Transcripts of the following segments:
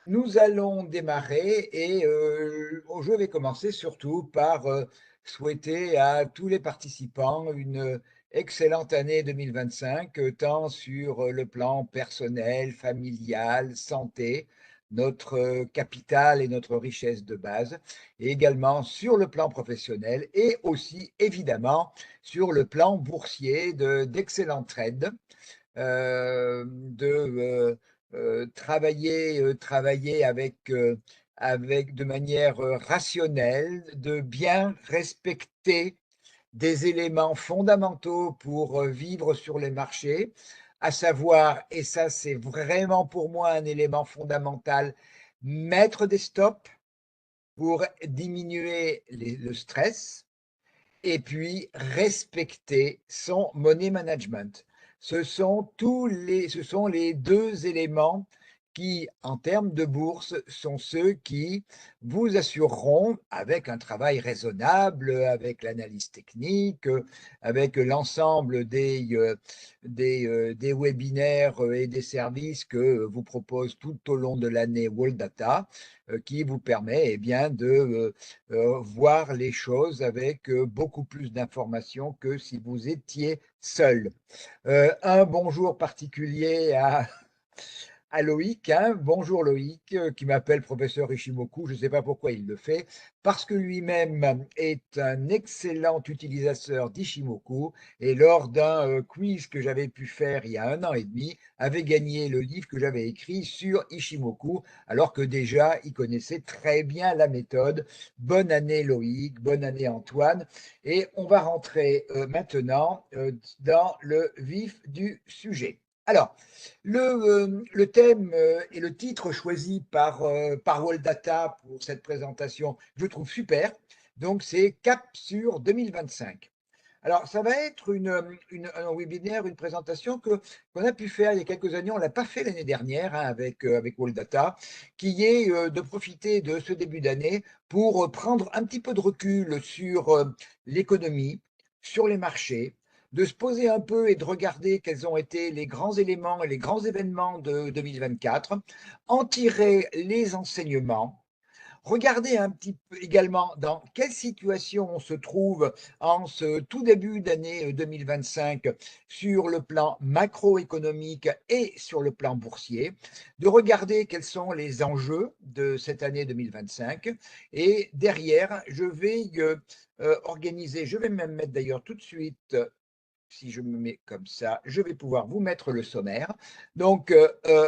Nous allons démarrer et je vais commencer surtout par, souhaiter à tous les participants une excellente année 2025, tant sur, le plan personnel, familial, santé, notre, capital et notre richesse de base, et également sur le plan professionnel et aussi évidemment sur le plan boursier d'excellents trades, travailler avec de manière, rationnelle, de bien respecter des éléments fondamentaux pour, vivre sur les marchés, à savoir, et ça c'est vraiment pour moi un élément fondamental, mettre des stops pour diminuer le stress et puis respecter son money management. Ce sont les 2 éléments qui, en termes de bourse, sont ceux qui vous assureront, avec un travail raisonnable, avec l'analyse technique, avec l'ensemble des webinaires, et des services que vous propose tout au long de l'année World Data, qui vous permet, eh bien, de, voir les choses avec, beaucoup plus d'informations que si vous étiez seul. Un bonjour particulier à Loïc, hein. Bonjour Loïc, qui m'appelle professeur Ishimoku. Je ne sais pas pourquoi il le fait, parce que lui-même est un excellent utilisateur d'Ishimoku et lors d'un quiz que j'avais pu faire il y a 1 an et demi, avait gagné le livre que j'avais écrit sur Ishimoku, alors que déjà il connaissait très bien la méthode. Bonne année Loïc, bonne année Antoine, et on va rentrer maintenant dans le vif du sujet. Alors, le thème et le titre choisi par World Data pour cette présentation, je trouve super. Donc, c'est Cap sur 2025. Alors, ça va être un webinaire, une présentation qu'on a pu faire il y a quelques années. On ne l'a pas fait l'année dernière, hein, avec World Data, qui est de profiter de ce début d'année pour prendre un petit peu de recul sur l'économie, sur les marchés, de se poser un peu et de regarder quels ont été les grands éléments et les grands événements de 2024, en tirer les enseignements. Regardez un petit peu également dans quelle situation on se trouve en ce tout début d'année 2025 sur le plan macroéconomique et sur le plan boursier, de regarder quels sont les enjeux de cette année 2025. Et derrière, je vais organiser, je vais même mettre d'ailleurs tout de suite, si je me mets comme ça, je vais pouvoir vous mettre le sommaire. Donc,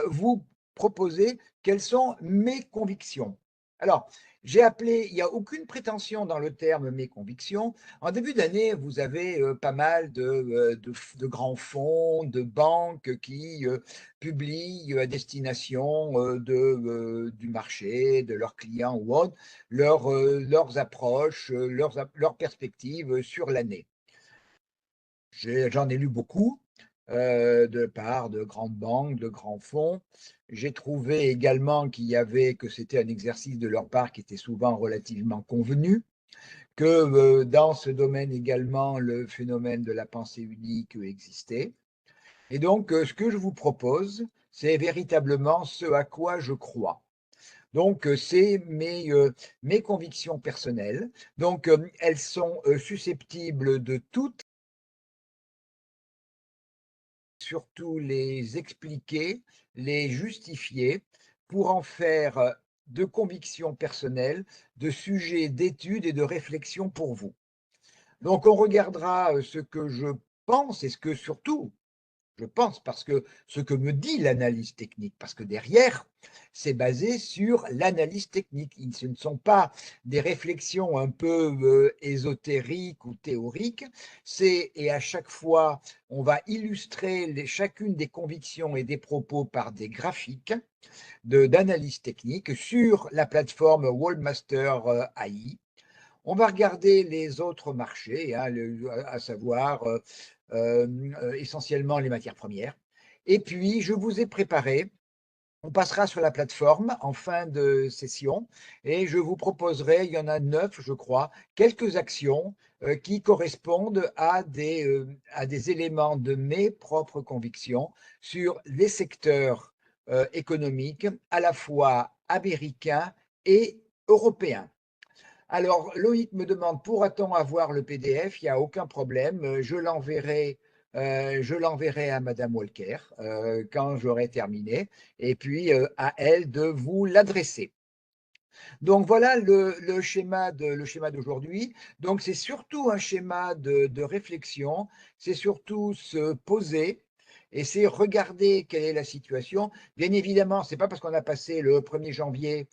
vous proposer quelles sont mes convictions. Alors, j'ai appelé, il n'y a aucune prétention dans le terme mes convictions. En début d'année, vous avez pas mal de grands fonds, de banques qui publient à destination du marché, de leurs clients ou autres, leurs approches, leurs perspectives sur l'année. J'en ai lu beaucoup de part de grandes banques, de grands fonds. J'ai trouvé également que c'était un exercice de leur part qui était souvent relativement convenu, que dans ce domaine également, le phénomène de la pensée unique existait. Et donc, ce que je vous propose, c'est véritablement ce à quoi je crois. Donc, c'est mes convictions personnelles. Donc, elles sont susceptibles de toutes surtout les expliquer, les justifier pour en faire de convictions personnelles, de sujets d'études et de réflexion pour vous. Donc on regardera ce que je pense et ce que surtout je pense, parce que ce que me dit l'analyse technique, parce que derrière, c'est basé sur l'analyse technique. Ce ne sont pas des réflexions un peu ésotériques ou théoriques. Et à chaque fois, on va illustrer chacune des convictions et des propos par des graphiques d'analyse technique sur la plateforme Wallmaster AI. On va regarder les autres marchés, hein, à savoir essentiellement les matières premières. Et puis, je vous ai préparé, on passera sur la plateforme en fin de session et je vous proposerai, il y en a 9, je crois, quelques actions qui correspondent à des éléments de mes propres convictions sur les secteurs économiques, à la fois américain et européen. Alors, Loïc me demande, pourra-t-on avoir le PDF? Il n'y a aucun problème, je l'enverrai à Madame Walker quand j'aurai terminé, et puis à elle de vous l'adresser. Donc voilà le schéma d'aujourd'hui. Donc c'est surtout un schéma de réflexion, c'est surtout se poser et c'est regarder quelle est la situation. Bien évidemment, c'est pas parce qu'on a passé le 1er janvier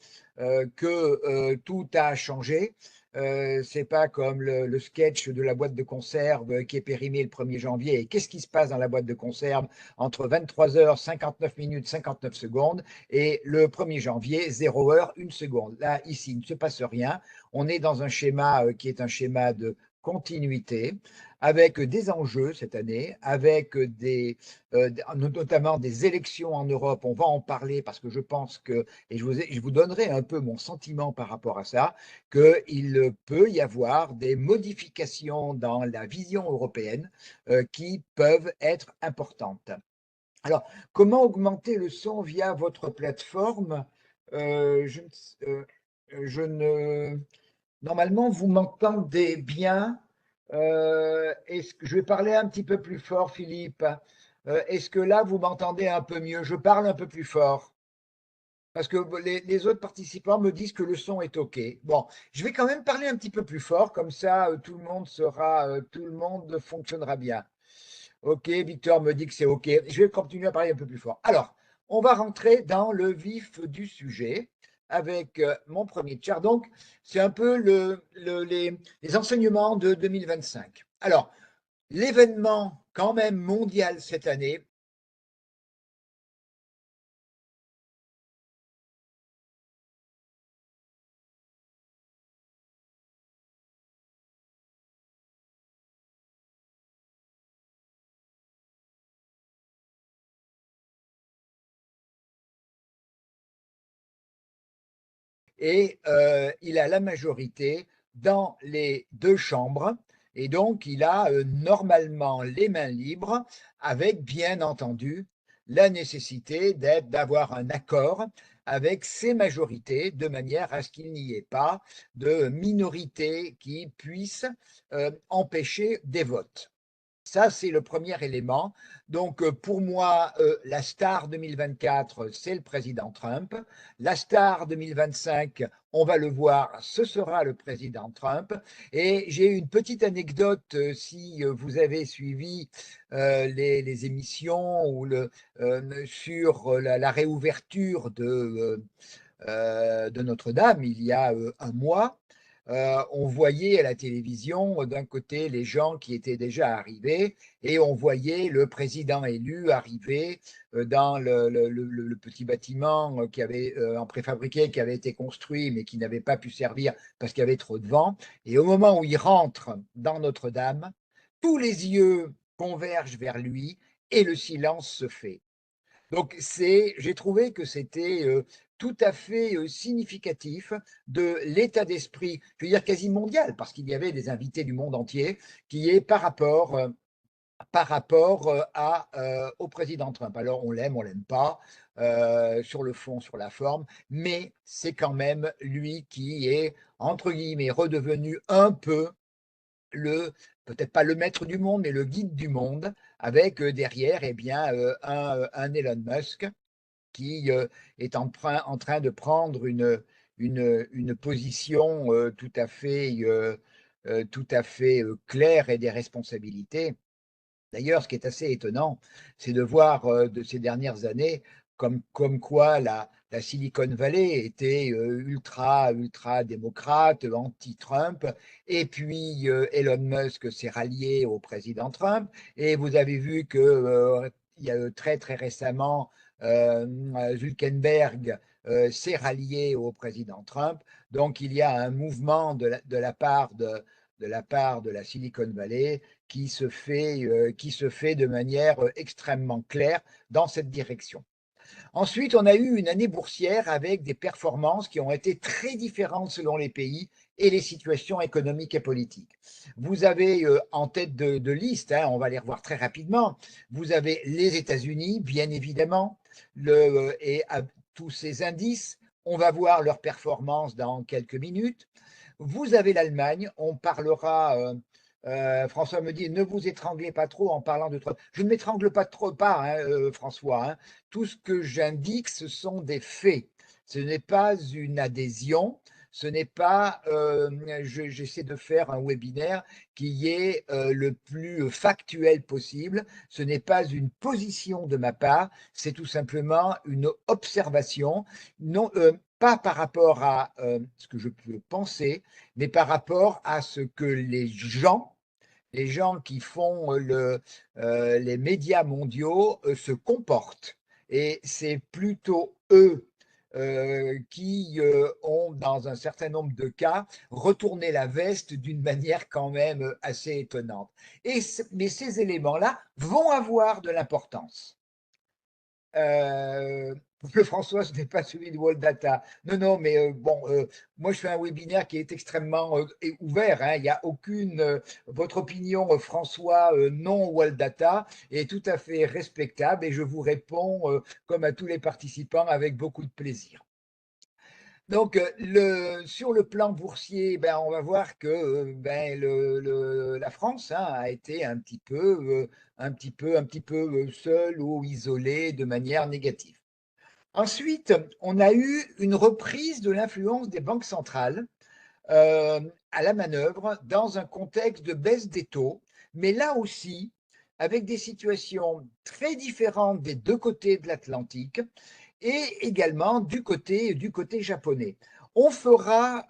que tout a changé. C'est pas comme le sketch de la boîte de conserve qui est périmé le 1er janvier. Et qu'est-ce qui se passe dans la boîte de conserve entre 23h 59 minutes 59 secondes et le 1er janvier, 0 heure, 1 seconde. Là, ici, il ne se passe rien. On est dans un schéma qui est un schéma de continuité, avec des enjeux cette année, avec notamment des élections en Europe. On va en parler parce que je pense que, et je vous donnerai un peu mon sentiment par rapport à ça, qu'il peut y avoir des modifications dans la vision européenne qui peuvent être importantes. Alors, comment augmenter le son via votre plateforme? Je, euh, je ne... Normalement, vous m'entendez bien. Est-ce que je vais parler un petit peu plus fort, Philippe? Est-ce que là, vous m'entendez un peu mieux? Je parle un peu plus fort. Parce que les autres participants me disent que le son est OK. Bon, je vais quand même parler un petit peu plus fort, comme ça tout le monde fonctionnera bien. OK, Victor me dit que c'est OK. Je vais continuer à parler un peu plus fort. Alors, on va rentrer dans le vif du sujet avec mon premier chart. Donc, c'est un peu les enseignements de 2025. Alors, l'événement quand même mondial cette année, et il a la majorité dans les deux chambres. Et donc, il a normalement les mains libres, avec bien entendu la nécessité d'avoir un accord avec ces majorités, de manière à ce qu'il n'y ait pas de minorité qui puisse empêcher des votes. Ça, c'est le premier élément. Donc, pour moi, la star 2024, c'est le président Trump. La star 2025, on va le voir, ce sera le président Trump. Et j'ai une petite anecdote, si vous avez suivi les émissions sur la réouverture de Notre-Dame il y a un mois. On voyait à la télévision d'un côté les gens qui étaient déjà arrivés et on voyait le président élu arriver dans le petit bâtiment qui avait en préfabriqué qui avait été construit mais qui n'avait pas pu servir parce qu'il y avait trop de vent. Et au moment où il rentre dans Notre-Dame, tous les yeux convergent vers lui et le silence se fait. Donc, j'ai trouvé que c'était tout à fait significatif de l'état d'esprit, je veux dire quasi mondial, parce qu'il y avait des invités du monde entier, qui est par rapport au président Trump. Alors, on l'aime pas, sur le fond, sur la forme, mais c'est quand même lui qui est, entre guillemets, redevenu un peu peut-être pas le maître du monde, mais le guide du monde, avec derrière eh bien, un Elon Musk qui est en train de prendre une position tout à fait claire et des responsabilités. D'ailleurs, ce qui est assez étonnant, c'est de voir de ces dernières années comme quoi la Silicon Valley était ultra démocrate, anti-Trump, et puis Elon Musk s'est rallié au président Trump, et vous avez vu que il y a très récemment Zuckerberg s'est rallié au président Trump, donc il y a un mouvement de la part de la part de la Silicon Valley qui se fait de manière extrêmement claire dans cette direction. Ensuite, on a eu une année boursière avec des performances qui ont été très différentes selon les pays et les situations économiques et politiques. Vous avez en tête de liste, hein, on va les revoir très rapidement, vous avez les États-Unis, bien évidemment, et à tous ces indices. On va voir leurs performances dans quelques minutes. Vous avez l'Allemagne, on parlera, François me dit: «Ne vous étranglez pas trop en parlant de Trump». Je ne m'étrangle pas trop pas, hein, François, hein. Tout ce que j'indique, ce sont des faits. Ce n'est pas une adhésion, ce n'est pas, j'essaie de faire un webinaire qui est, le plus factuel possible. Ce n'est pas une position de ma part, c'est tout simplement une observation, non, pas par rapport à, ce que je peux penser, mais par rapport à ce que les gens qui font les médias mondiaux se comportent. Et c'est plutôt eux qui ont, dans un certain nombre de cas, retourné la veste d'une manière quand même assez étonnante. Mais ces éléments-là vont avoir de l'importance. Euh, le François, ce n'est pas celui de World Data. Non, non, mais bon, moi je fais un webinaire qui est extrêmement ouvert, hein. Il n'y a aucune. Votre opinion, François, non World Data, est tout à fait respectable et je vous réponds, comme à tous les participants, avec beaucoup de plaisir. Donc, sur le plan boursier, ben, on va voir que ben, la France, hein, a été un petit peu seule ou isolée de manière négative. Ensuite, on a eu une reprise de l'influence des banques centrales à la manœuvre dans un contexte de baisse des taux, mais là aussi avec des situations très différentes des deux côtés de l'Atlantique et également du côté japonais. On fera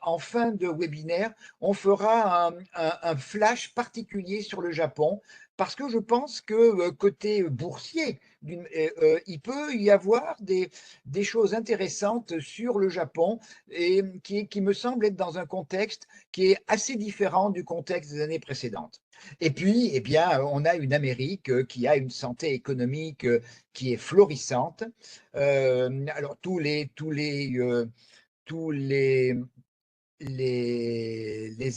en fin de webinaire, on fera un flash particulier sur le Japon parce que je pense que côté boursier, il peut y avoir des choses intéressantes sur le Japon et qui me semble être dans un contexte qui est assez différent du contexte des années précédentes. Et puis, eh bien, on a une Amérique qui a une santé économique qui est florissante. Alors, tous les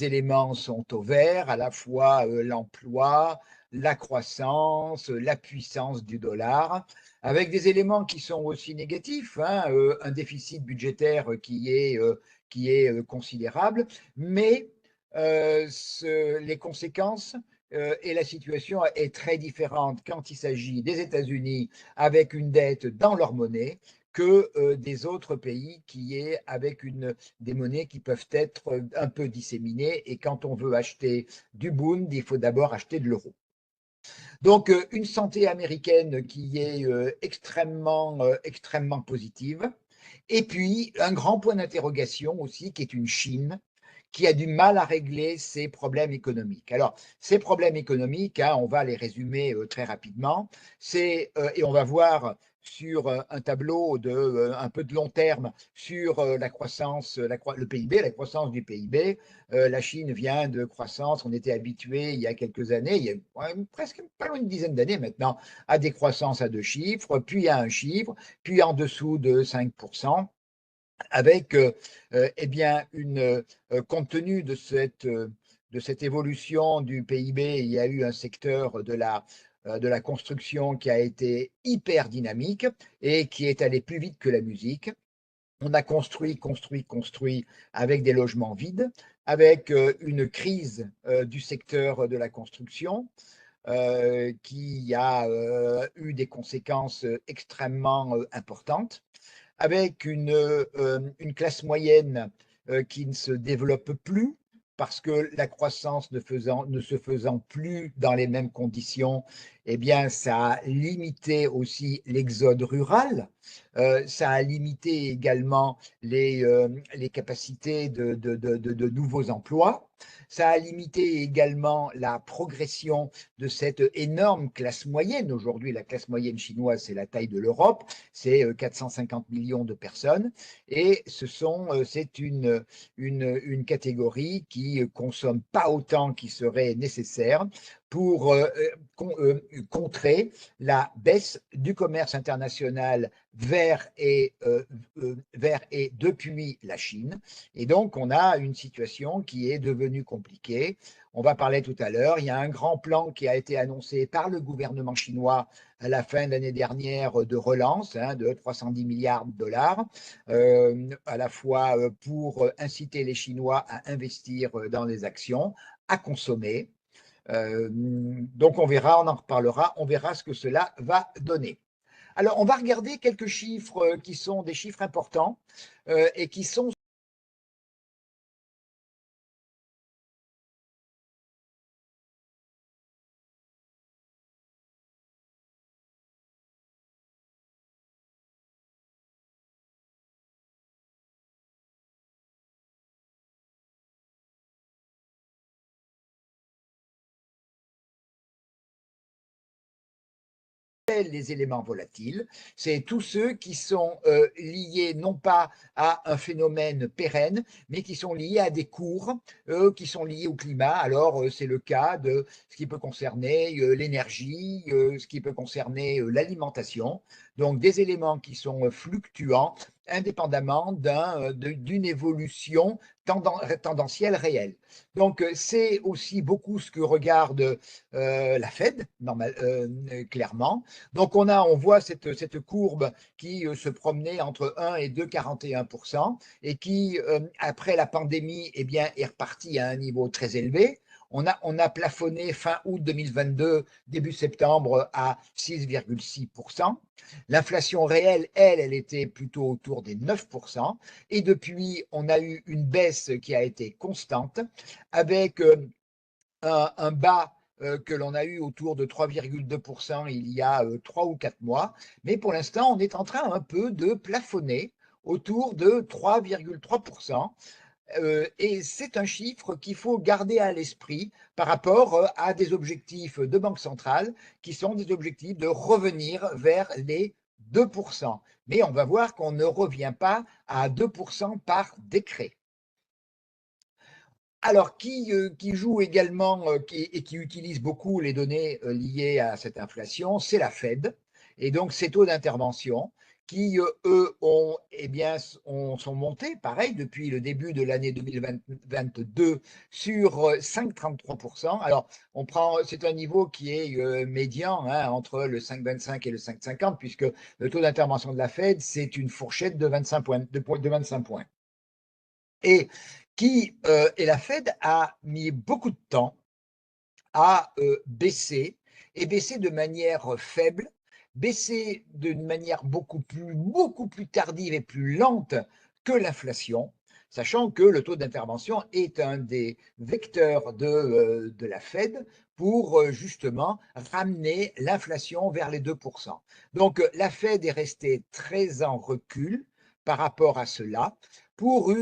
éléments sont au vert, à la fois l'emploi, la croissance, la puissance du dollar, avec des éléments qui sont aussi négatifs, hein, un déficit budgétaire qui est considérable, mais les conséquences et la situation est très différente quand il s'agit des États-Unis avec une dette dans leur monnaie que des autres pays qui est avec des monnaies qui peuvent être un peu disséminées. Et quand on veut acheter du Bund, il faut d'abord acheter de l'euro. Donc, une santé américaine qui est extrêmement positive. Et puis, un grand point d'interrogation aussi, qui est une Chine qui a du mal à régler ses problèmes économiques. Alors, ces problèmes économiques, hein, on va les résumer très rapidement, et on va voir sur un tableau un peu de long terme sur la croissance, le PIB, la croissance du PIB. La Chine vient de croissance, on était habitué il y a quelques années, il y a presque pas loin d'une dizaine d'années maintenant, à des croissances à deux chiffres, puis à un chiffre, puis en dessous de 5%, avec eh bien compte tenu de cette évolution du PIB, il y a eu un secteur de la construction qui a été hyper dynamique et qui est allé plus vite que la musique. On a construit avec des logements vides, avec une crise du secteur de la construction qui a eu des conséquences extrêmement importantes, avec une classe moyenne qui ne se développe plus parce que la croissance ne se faisant plus dans les mêmes conditions, eh bien, ça a limité aussi l'exode rural, ça a limité également les capacités de nouveaux emplois, ça a limité également la progression de cette énorme classe moyenne. Aujourd'hui, la classe moyenne chinoise, c'est la taille de l'Europe, c'est 450 millions de personnes, et c'est une catégorie qui consomme pas autant qu'il serait nécessaire pour contrer la baisse du commerce international vers et depuis la Chine. Et donc, on a une situation qui est devenue compliquée. On va parler tout à l'heure. Il y a un grand plan qui a été annoncé par le gouvernement chinois à la fin de l'année dernière de relance de 310 milliards de dollars, à la fois pour inciter les Chinois à investir dans les actions, à consommer. Donc on verra, on en reparlera, on verra ce que cela va donner. Alors on va regarder quelques chiffres qui sont des chiffres importants et qui sont les éléments volatiles, c'est tous ceux qui sont liés non pas à un phénomène pérenne, mais qui sont liés à des cours, qui sont liés au climat. Alors, c'est le cas de ce qui peut concerner l'énergie, ce qui peut concerner l'alimentation. Donc, des éléments qui sont fluctuants, indépendamment d'une évolution tendancielle réelle. Donc, c'est aussi beaucoup ce que regarde la Fed, clairement. Donc on voit cette courbe qui se promenait entre 1 et 2,41% et qui, après la pandémie, eh bien, est repartie à un niveau très élevé. On a plafonné fin août 2022, début septembre à 6,6%. L'inflation réelle, elle était plutôt autour des 9%. Et depuis, on a eu une baisse qui a été constante avec un bas que l'on a eu autour de 3,2% il y a 3 ou 4 mois. Mais pour l'instant, on est en train un peu de plafonner autour de 3,3%. Et c'est un chiffre qu'il faut garder à l'esprit par rapport à des objectifs de banque centrale qui sont des objectifs de revenir vers les 2%. Mais on va voir qu'on ne revient pas à 2% par décret. Alors, qui joue également et qui utilise beaucoup les données liées à cette inflation, c'est la Fed. Et donc, ces taux d'intervention qui, eux, eh bien, sont montés, pareil, depuis le début de l'année 2022 sur 5,33%. Alors, c'est un niveau qui est médian entre le 5,25 et le 5,50, puisque le taux d'intervention de la Fed, c'est une fourchette de 25 points. De 25 points. Et la Fed a mis beaucoup de temps à baisser et baisser de manière faible, baisser d'une manière beaucoup plus tardive et plus lente que l'inflation, sachant que le taux d'intervention est un des vecteurs de la Fed pour justement ramener l'inflation vers les 2%. Donc la Fed est restée très en recul par rapport à cela pour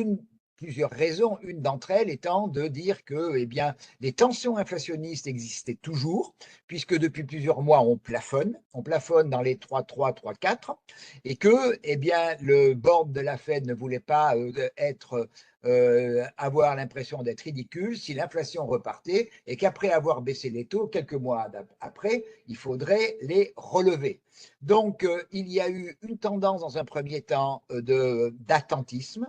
plusieurs raisons. Une d'entre elles étant de dire que eh bien, les tensions inflationnistes existaient toujours, puisque depuis plusieurs mois, on plafonne dans les 3,3, 3,4, et que eh bien, le board de la Fed ne voulait pas avoir l'impression d'être ridicule si l'inflation repartait et qu'après avoir baissé les taux, quelques mois après, il faudrait les relever. Donc, il y a eu une tendance dans un premier temps d'attentisme.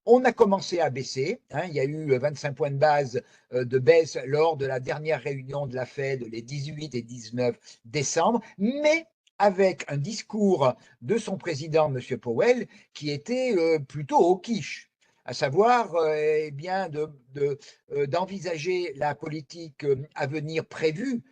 On a commencé à baisser. Il y a eu 25 points de base de baisse lors de la dernière réunion de la Fed les 18 et 19 décembre, mais avec un discours de son président, M. Powell, qui était plutôt au quiche, à savoir eh bien d'envisager la politique à venir prévue,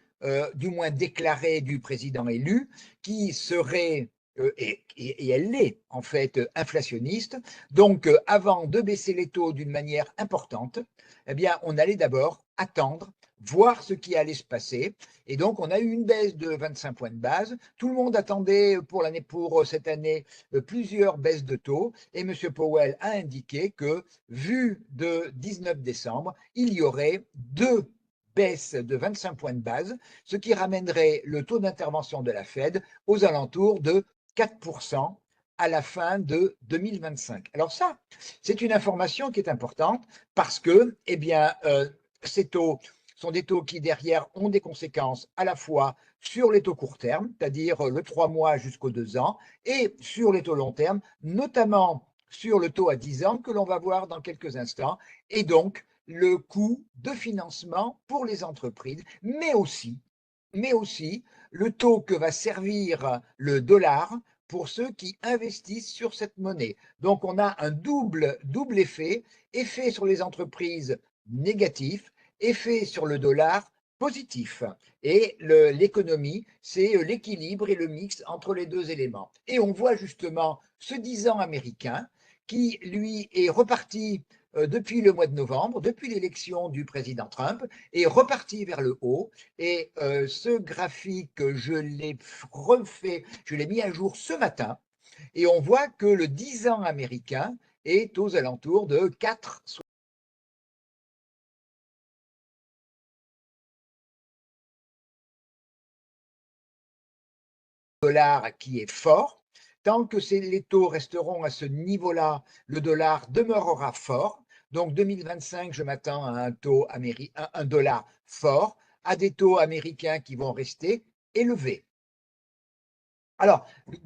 du moins déclarée du président élu, qui serait et elle l'est en fait inflationniste. Donc, avant de baisser les taux d'une manière importante, eh bien, on allait d'abord attendre, voir ce qui allait se passer. Et donc, on a eu une baisse de 25 points de base. Tout le monde attendait pour cette année plusieurs baisses de taux. Et M. Powell a indiqué que, vu de 19 décembre, il y aurait deux baisse de 25 points de base, ce qui ramènerait le taux d'intervention de la Fed aux alentours de 4% à la fin de 2025. Alors ça, c'est une information qui est importante parce que, eh bien, ces taux sont des taux qui, derrière, ont des conséquences à la fois sur les taux court terme, c'est-à-dire le 3 mois jusqu'aux 2 ans, et sur les taux long terme, notamment sur le taux à 10 ans que l'on va voir dans quelques instants, et donc le coût de financement pour les entreprises, mais aussi le taux que va servir le dollar pour ceux qui investissent sur cette monnaie. Donc on a un double effet sur les entreprises négatif, effet sur le dollar positif. Et l'économie, c'est l'équilibre et le mix entre les deux éléments. Et on voit justement ce 10 ans américain qui, lui, est reparti depuis le mois de novembre, depuis l'élection du président Trump, est reparti vers le haut. Et ce graphique, je l'ai refait, je l'ai mis à jour ce matin. Et on voit que le 10 ans américain est aux alentours de 4 dollar qui est fort. Tant que les taux resteront à ce niveau-là, le dollar demeurera fort. Donc 2025, je m'attends à un taux américain, un dollar fort, à des taux américains qui vont rester élevés. Alors,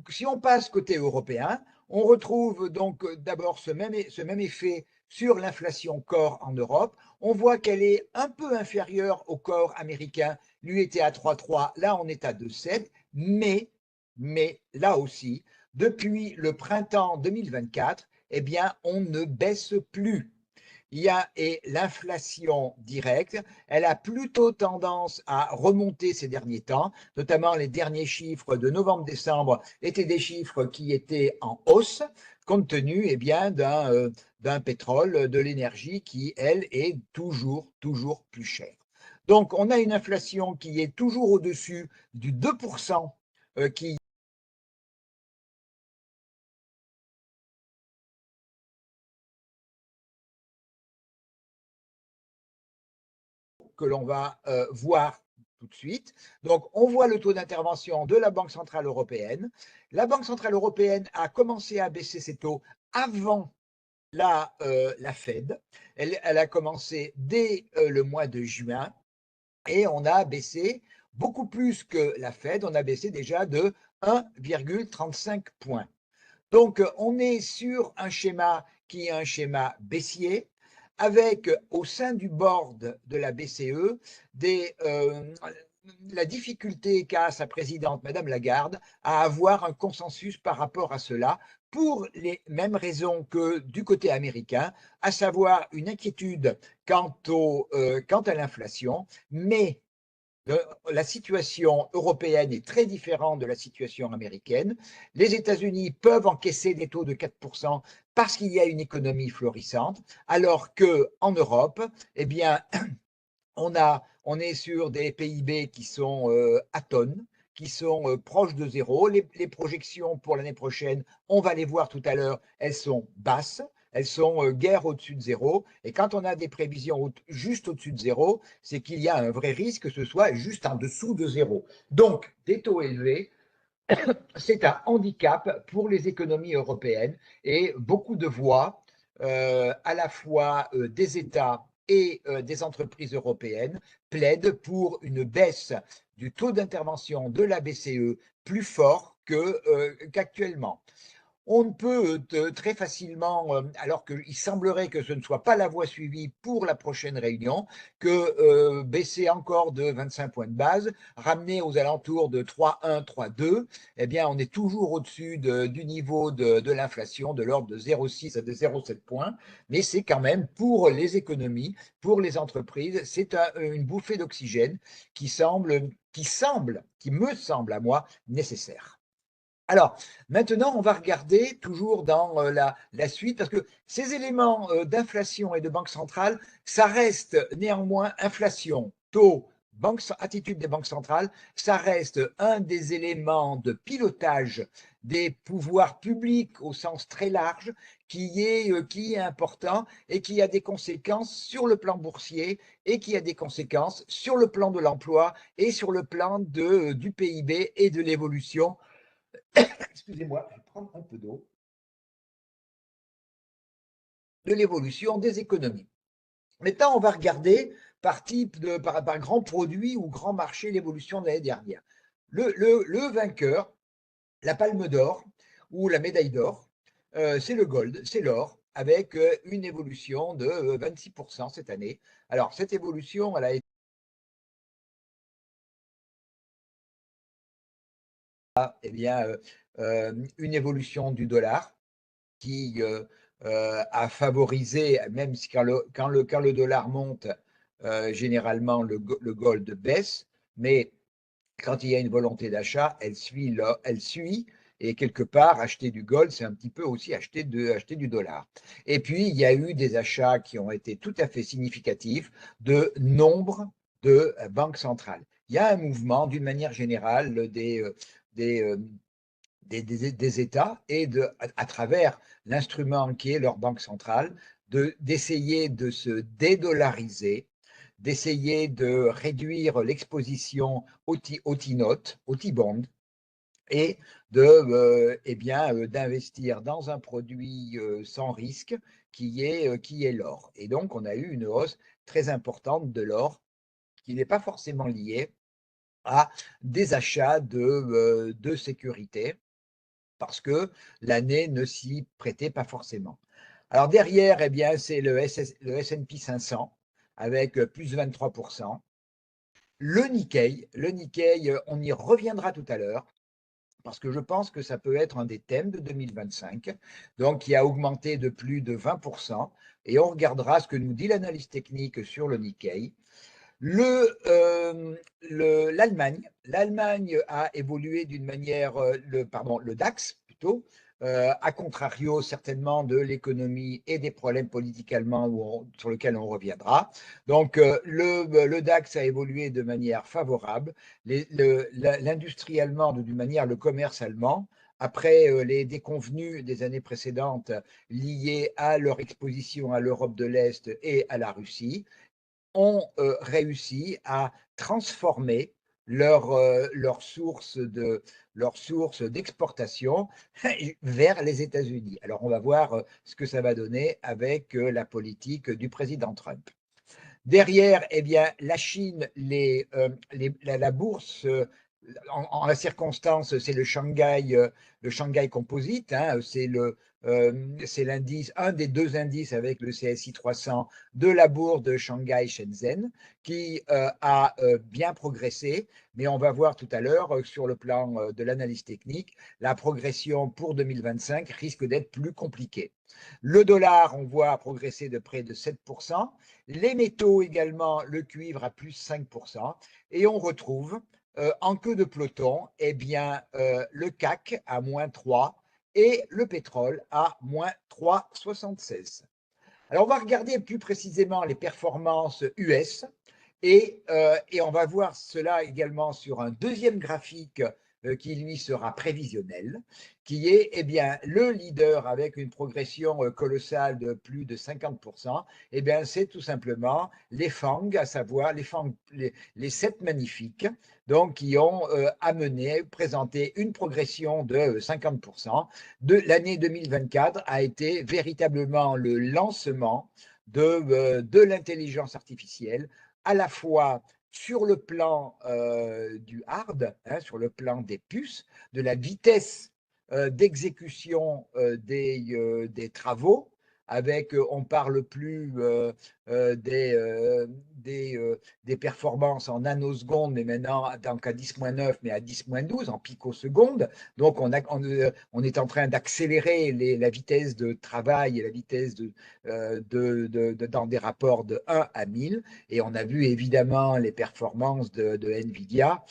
si on passe côté européen, on retrouve donc d'abord ce même effet sur l'inflation corps en Europe. On voit qu'elle est un peu inférieure au corps américain. Lui était à 3,3, là on est à 2,7, mais là aussi, depuis le printemps 2024, eh bien, on ne baisse plus. Et l'inflation directe, elle a plutôt tendance à remonter ces derniers temps, notamment les derniers chiffres de novembre-décembre étaient des chiffres qui étaient en hausse, compte tenu bien d'un pétrole, de l'énergie qui, elle, est toujours plus chère. Donc, on a une inflation qui est toujours au-dessus du 2% qui que l'on va voir tout de suite. Donc, on voit le taux d'intervention de la Banque centrale européenne. La Banque centrale européenne a commencé à baisser ses taux avant la Fed. Elle a commencé dès le mois de juin et on a baissé beaucoup plus que la Fed. On a baissé déjà de 1,35 points. Donc, on est sur un schéma qui est un schéma baissier, avec au sein du board de la BCE la difficulté qu'a sa présidente, Madame Lagarde, à avoir un consensus par rapport à cela, pour les mêmes raisons que du côté américain, à savoir une inquiétude quant à l'inflation, mais la situation européenne est très différente de la situation américaine. Les États-Unis peuvent encaisser des taux de 4% parce qu'il y a une économie florissante, alors qu'en Europe, eh bien, on est sur des PIB qui sont atones, qui sont proches de zéro. Les projections pour l'année prochaine, on va les voir tout à l'heure, elles sont basses, elles sont guère au-dessus de zéro. Et quand on a des prévisions juste au-dessus de zéro, c'est qu'il y a un vrai risque que ce soit juste en dessous de zéro. Donc, des taux élevés, c'est un handicap pour les économies européennes et beaucoup de voix, à la fois des États et des entreprises européennes, plaident pour une baisse du taux d'intervention de la BCE plus fort qu'actuellement. On ne peut très facilement, alors qu'il semblerait que ce ne soit pas la voie suivie pour la prochaine réunion, que baisser encore de 25 points de base, ramener aux alentours de 3,1, 3,2, eh bien, on est toujours au-dessus du niveau de l'inflation, de l'ordre de 0,6 à de 0,7 points, mais c'est quand même pour les économies, pour les entreprises, c'est une bouffée d'oxygène qui me semble à moi nécessaire. Alors, maintenant, on va regarder toujours dans la suite, parce que ces éléments d'inflation et de banque centrale, ça reste néanmoins inflation, taux, attitude des banques centrales, ça reste un des éléments de pilotage des pouvoirs publics au sens très large, qui est important et qui a des conséquences sur le plan boursier et qui a des conséquences sur le plan de l'emploi et sur le plan du PIB et de l'évolution. Excusez-moi, je vais prendre un peu d'eau. De l'évolution des économies. Maintenant, on va regarder par grand produit ou grand marché l'évolution de l'année dernière. Le vainqueur, la palme d'or ou la médaille d'or, c'est le gold, c'est l'or, avec une évolution de 26% cette année. Alors, cette évolution, elle a été eh bien, une évolution du dollar qui a favorisé, même si quand le dollar monte, généralement le gold baisse, mais quand il y a une volonté d'achat, elle suit, et quelque part, acheter du gold, c'est un petit peu aussi acheter du dollar. Et puis, il y a eu des achats qui ont été tout à fait significatifs de nombre de banques centrales. Il y a un mouvement, d'une manière générale, des, euh, des États et à travers l'instrument qui est leur banque centrale, d'essayer de se dédollariser, d'essayer de réduire l'exposition au T-note, au T-bond, et eh bien, d'investir dans un produit sans risque qui est l'or. Et donc, on a eu une hausse très importante de l'or qui n'est pas forcément liée à des achats de sécurité, parce que l'année ne s'y prêtait pas forcément. Alors derrière, eh bien, c'est le S&P 500 avec plus de 23%. Le Nikkei, on y reviendra tout à l'heure, parce que je pense que ça peut être un des thèmes de 2025, donc qui a augmenté de plus de 20%, et on regardera ce que nous dit l'analyse technique sur le Nikkei. L'Allemagne a évolué d'une manière, le DAX plutôt, à contrario certainement de l'économie et des problèmes politiques allemands sur lesquels on reviendra. Donc le DAX a évolué de manière favorable. L'industrie allemande, d'une manière le commerce allemand, après les déconvenues des années précédentes liées à leur exposition à l'Europe de l'Est et à la Russie, ont réussi à transformer leur source d'exportation vers les États-Unis. Alors, on va voir ce que ça va donner avec la politique du président Trump. Derrière, eh bien, la Chine, la bourse, en la circonstance, c'est le Shanghai Composite, hein, c'est l'indice, un des deux indices avec le CSI 300 de la bourse de Shanghai Shenzhen, qui a bien progressé, mais on va voir tout à l'heure sur le plan de l'analyse technique, la progression pour 2025 risque d'être plus compliquée. Le dollar, on voit progresser de près de 7%. Les métaux également, le cuivre à plus 5%. Et on retrouve en queue de peloton, eh bien, le CAC à moins 3 et le pétrole à moins 3,76. Alors, on va regarder plus précisément les performances US et on va voir cela également sur un deuxième graphique qui lui sera prévisionnel, qui est eh bien, le leader avec une progression colossale de plus de 50%. Eh bien, c'est tout simplement les FANG, à savoir les 7 magnifiques, donc qui ont présenté une progression de 50%. L'année 2024 a été véritablement le lancement de l'intelligence artificielle, à la fois sur le plan du hard, hein, sur le plan des puces, de la vitesse d'exécution des travaux, avec, on parle plus des performances en nanosecondes, mais maintenant, donc à 10-9, mais à 10-12 en picosecondes. Donc, on est en train d'accélérer la vitesse de travail et la vitesse dans des rapports de 1 à 1000. Et on a vu évidemment les performances de NVIDIA,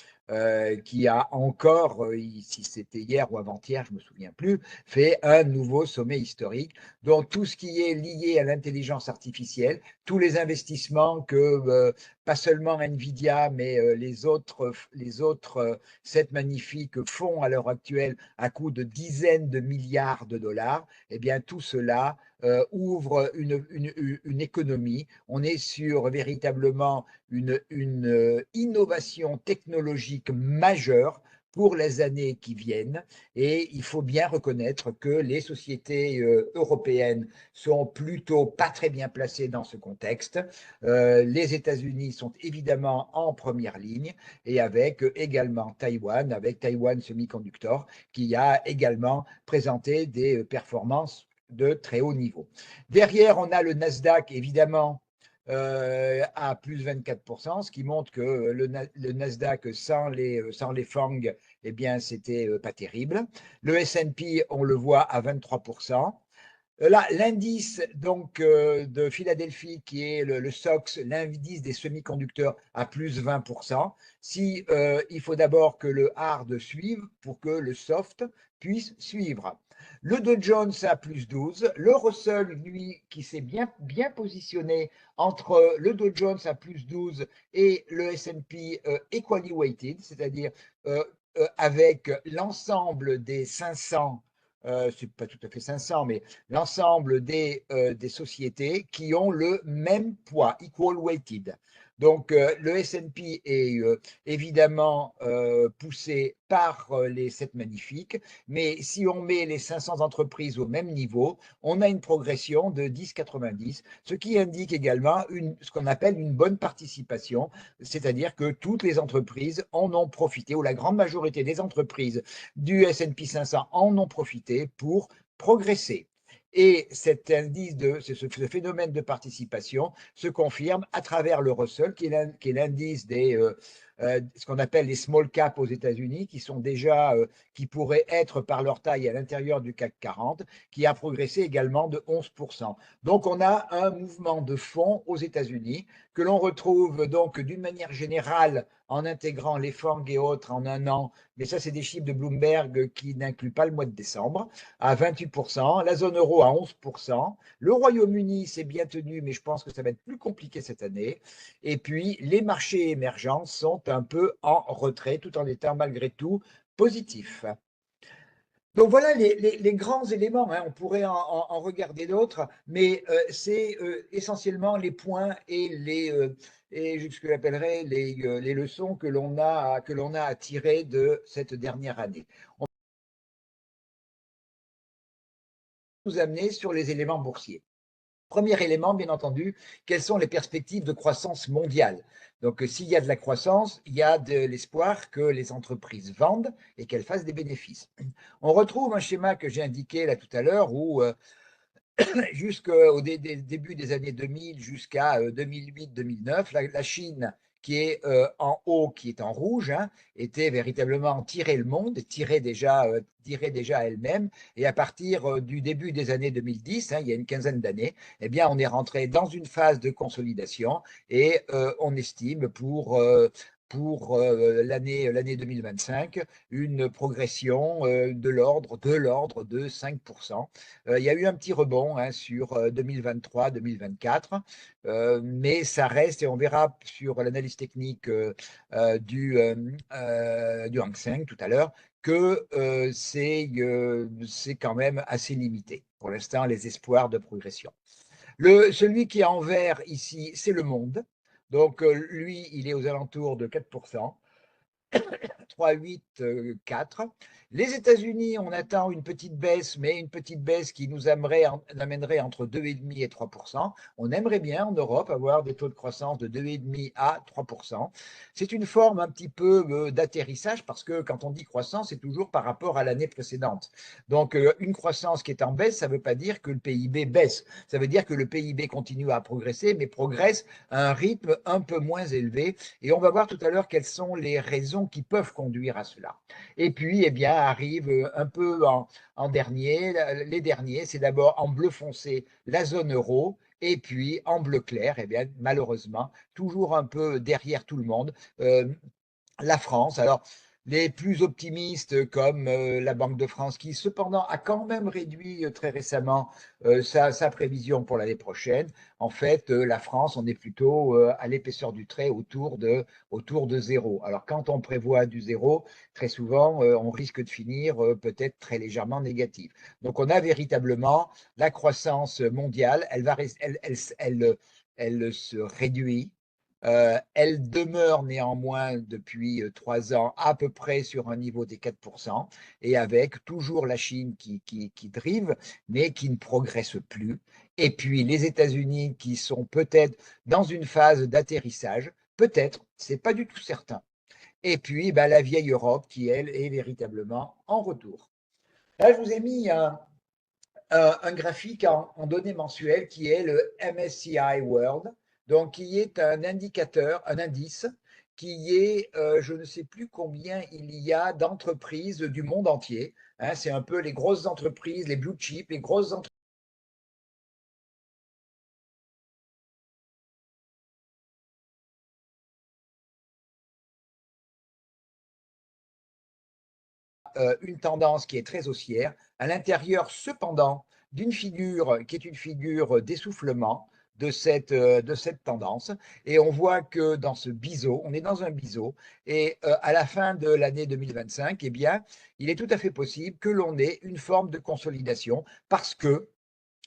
qui a encore, si c'était hier ou avant-hier, je ne me souviens plus, fait un nouveau sommet historique. Donc tout ce qui est lié à l'intelligence artificielle, tous les investissements que pas seulement Nvidia, mais les autres 7 magnifiques font à l'heure actuelle à coût de dizaines de milliards de dollars, eh bien tout cela ouvre une économie. On est sur véritablement une innovation technologique majeure pour les années qui viennent. Et il faut bien reconnaître que les sociétés européennes sont plutôt pas très bien placées dans ce contexte. Les États-Unis sont évidemment en première ligne et avec également Taïwan, avec Taiwan Semiconductor, qui a également présenté des performances de très haut niveau. Derrière, on a le Nasdaq, évidemment, à plus 24%, ce qui montre que le Nasdaq sans les FANG, eh bien, c'était pas terrible. Le S&P, on le voit à 23%. Là, l'indice donc de Philadelphie, qui est le SOX, l'indice des semi-conducteurs, à plus 20%. Si, il faut d'abord que le hard suive pour que le soft puisse suivre. Le Dow Jones à plus 12. Le Russell, lui, qui s'est bien positionné entre le Dow Jones à plus 12 et le S&P equally weighted, c'est-à-dire avec l'ensemble des 500, c'est pas tout à fait 500, mais l'ensemble des sociétés qui ont le même poids, equal weighted. Donc, le S&P est évidemment poussé par les 7 magnifiques, mais si on met les 500 entreprises au même niveau, on a une progression de 10,90, ce qui indique également ce qu'on appelle une bonne participation, c'est-à-dire que toutes les entreprises en ont profité, ou la grande majorité des entreprises du S&P 500 en ont profité pour progresser. Et cet indice ce phénomène de participation se confirme à travers le Russell, qui est l'indice des ce qu'on appelle les small caps aux États-Unis, qui sont déjà, qui pourraient être par leur taille à l'intérieur du CAC 40, qui a progressé également de 11%. Donc on a un mouvement de fond aux États-Unis que l'on retrouve donc d'une manière générale en intégrant les FANG et autres en un an, mais ça c'est des chiffres de Bloomberg qui n'incluent pas le mois de décembre, à 28%, la zone euro à 11%, le Royaume-Uni s'est bien tenu, mais je pense que ça va être plus compliqué cette année, et puis les marchés émergents sont un peu en retrait, tout en étant malgré tout positifs. Donc voilà les grands éléments, hein. On pourrait en regarder d'autres, mais c'est essentiellement les points et ce que j'appellerais les leçons que l'on a à tirer de cette dernière année. On va nous amener sur les éléments boursiers. Premier élément, bien entendu, quelles sont les perspectives de croissance mondiale? Donc, s'il y a de la croissance, il y a de l'espoir que les entreprises vendent et qu'elles fassent des bénéfices. On retrouve un schéma que j'ai indiqué là tout à l'heure où jusqu'au début des années 2000 jusqu'à 2008-2009, la Chine qui est en haut, qui est en rouge, hein, était véritablement tirer le monde, tirer déjà elle-même. Et à partir du début des années 2010, hein, il y a une quinzaine d'années, eh bien, on est rentré dans une phase de consolidation et on estime pour l'année 2025 une progression de l'ordre de 5%. Il y a eu un petit rebond hein, sur 2023-2024, mais ça reste, et on verra sur l'analyse technique du Hang Seng tout à l'heure, que c'est quand même assez limité pour l'instant les espoirs de progression. Celui qui est en vert ici, c'est le monde. Donc lui, il est aux alentours de 4%. 3, 8, 4. Les États-Unis, on attend une petite baisse, mais une petite baisse qui nous amènerait entre 2,5 et 3%. On aimerait bien en Europe avoir des taux de croissance de 2,5 à 3%. C'est une forme un petit peu d'atterrissage parce que quand on dit croissance, c'est toujours par rapport à l'année précédente. Donc une croissance qui est en baisse, ça ne veut pas dire que le PIB baisse. Ça veut dire que le PIB continue à progresser, mais progresse à un rythme un peu moins élevé. Et on va voir tout à l'heure quelles sont les raisons qui peuvent conduire à cela. Et puis, eh bien, arrive un peu en dernier, les derniers, c'est d'abord en bleu foncé la zone euro, et puis en bleu clair, eh bien, malheureusement, toujours un peu derrière tout le monde, la France. Alors, les plus optimistes comme la Banque de France, qui cependant a quand même réduit très récemment sa prévision pour l'année prochaine. En fait, la France, on est plutôt à l'épaisseur du trait autour de zéro. Alors, quand on prévoit du zéro, très souvent, on risque de finir peut-être très légèrement négatif. Donc, on a véritablement la croissance mondiale, elle se réduit Elle demeure néanmoins depuis 3 ans à peu près sur un niveau des 4%, et avec toujours la Chine qui drive, mais qui ne progresse plus. Et puis les États-Unis qui sont peut-être dans une phase d'atterrissage, peut-être, c'est pas du tout certain. Et puis la vieille Europe qui, elle, est véritablement en retour. Là, je vous ai mis un graphique en données mensuelles qui est le MSCI World, donc qui est un indicateur, un indice qui est, je ne sais plus combien il y a d'entreprises du monde entier. Hein, c'est un peu les grosses entreprises, les blue chips, les grosses entreprises une tendance qui est très haussière, à l'intérieur cependant d'une figure qui est une figure d'essoufflement de cette tendance. Et on voit que dans ce biseau, on est dans un biseau, et à la fin de l'année 2025, eh bien, il est tout à fait possible que l'on ait une forme de consolidation parce que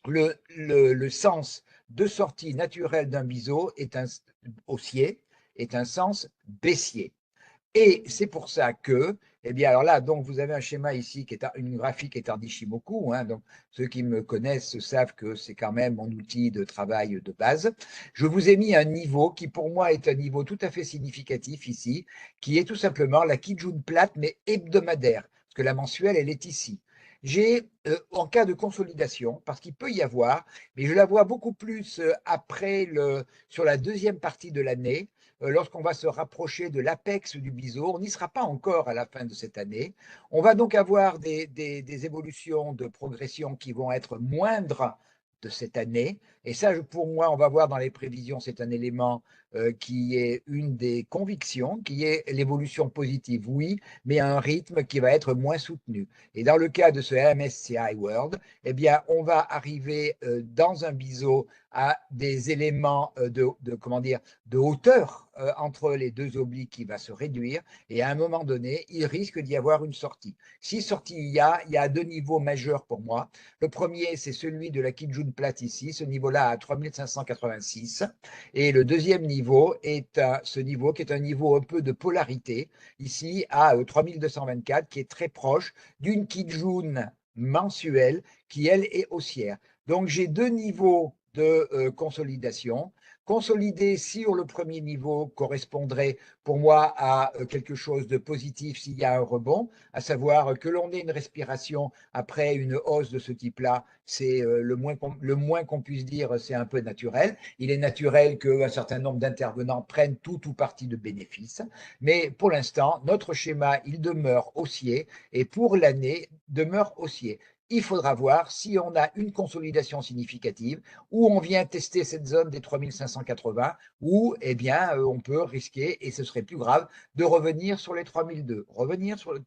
le sens de sortie naturelle d'un biseau est un haussier, est un sens baissier. Et c'est pour ça que, eh bien, alors là, donc vous avez un schéma ici qui est une graphique étant d'Ishimoku. Hein, donc ceux qui me connaissent savent que c'est quand même mon outil de travail de base. Je vous ai mis un niveau qui, pour moi, est un niveau tout à fait significatif ici, qui est tout simplement la Kijun plate, mais hebdomadaire, parce que la mensuelle, elle est ici. J'ai, en cas de consolidation, parce qu'il peut y avoir, mais je la vois beaucoup plus sur la deuxième partie de l'année, lorsqu'on va se rapprocher de l'apex du biseau. On n'y sera pas encore à la fin de cette année. On va donc avoir des évolutions de progression qui vont être moindres de cette année. Et ça, pour moi, on va voir dans les prévisions, c'est un élément qui est une des convictions, qui est l'évolution positive, oui, mais à un rythme qui va être moins soutenu. Et dans le cas de ce MSCI World, eh bien, on va arriver dans un biseau à des éléments comment dire, de hauteur entre les deux obliques qui va se réduire, et à un moment donné, il risque d'y avoir une sortie. Si sortie il y a deux niveaux majeurs pour moi. Le premier, c'est celui de la Kijun plate ici, ce niveau-là à 3586, et le deuxième niveau est ce niveau qui est un niveau un peu de polarité, ici à 3224, qui est très proche d'une Kijun mensuelle qui, elle, est haussière. Donc j'ai deux niveaux de consolidation. Consolider sur le premier niveau correspondrait pour moi à quelque chose de positif s'il y a un rebond, à savoir que l'on ait une respiration après une hausse de ce type-là, c'est le moins qu'on puisse dire, c'est un peu naturel. Il est naturel qu'un certain nombre d'intervenants prennent tout ou partie de bénéfices, mais pour l'instant, notre schéma, il demeure haussier, et pour l'année, demeure haussier. Il faudra voir si on a une consolidation significative, où on vient tester cette zone des 3580, ou eh bien, on peut risquer, et ce serait plus grave, de revenir sur les 3002. Revenir sur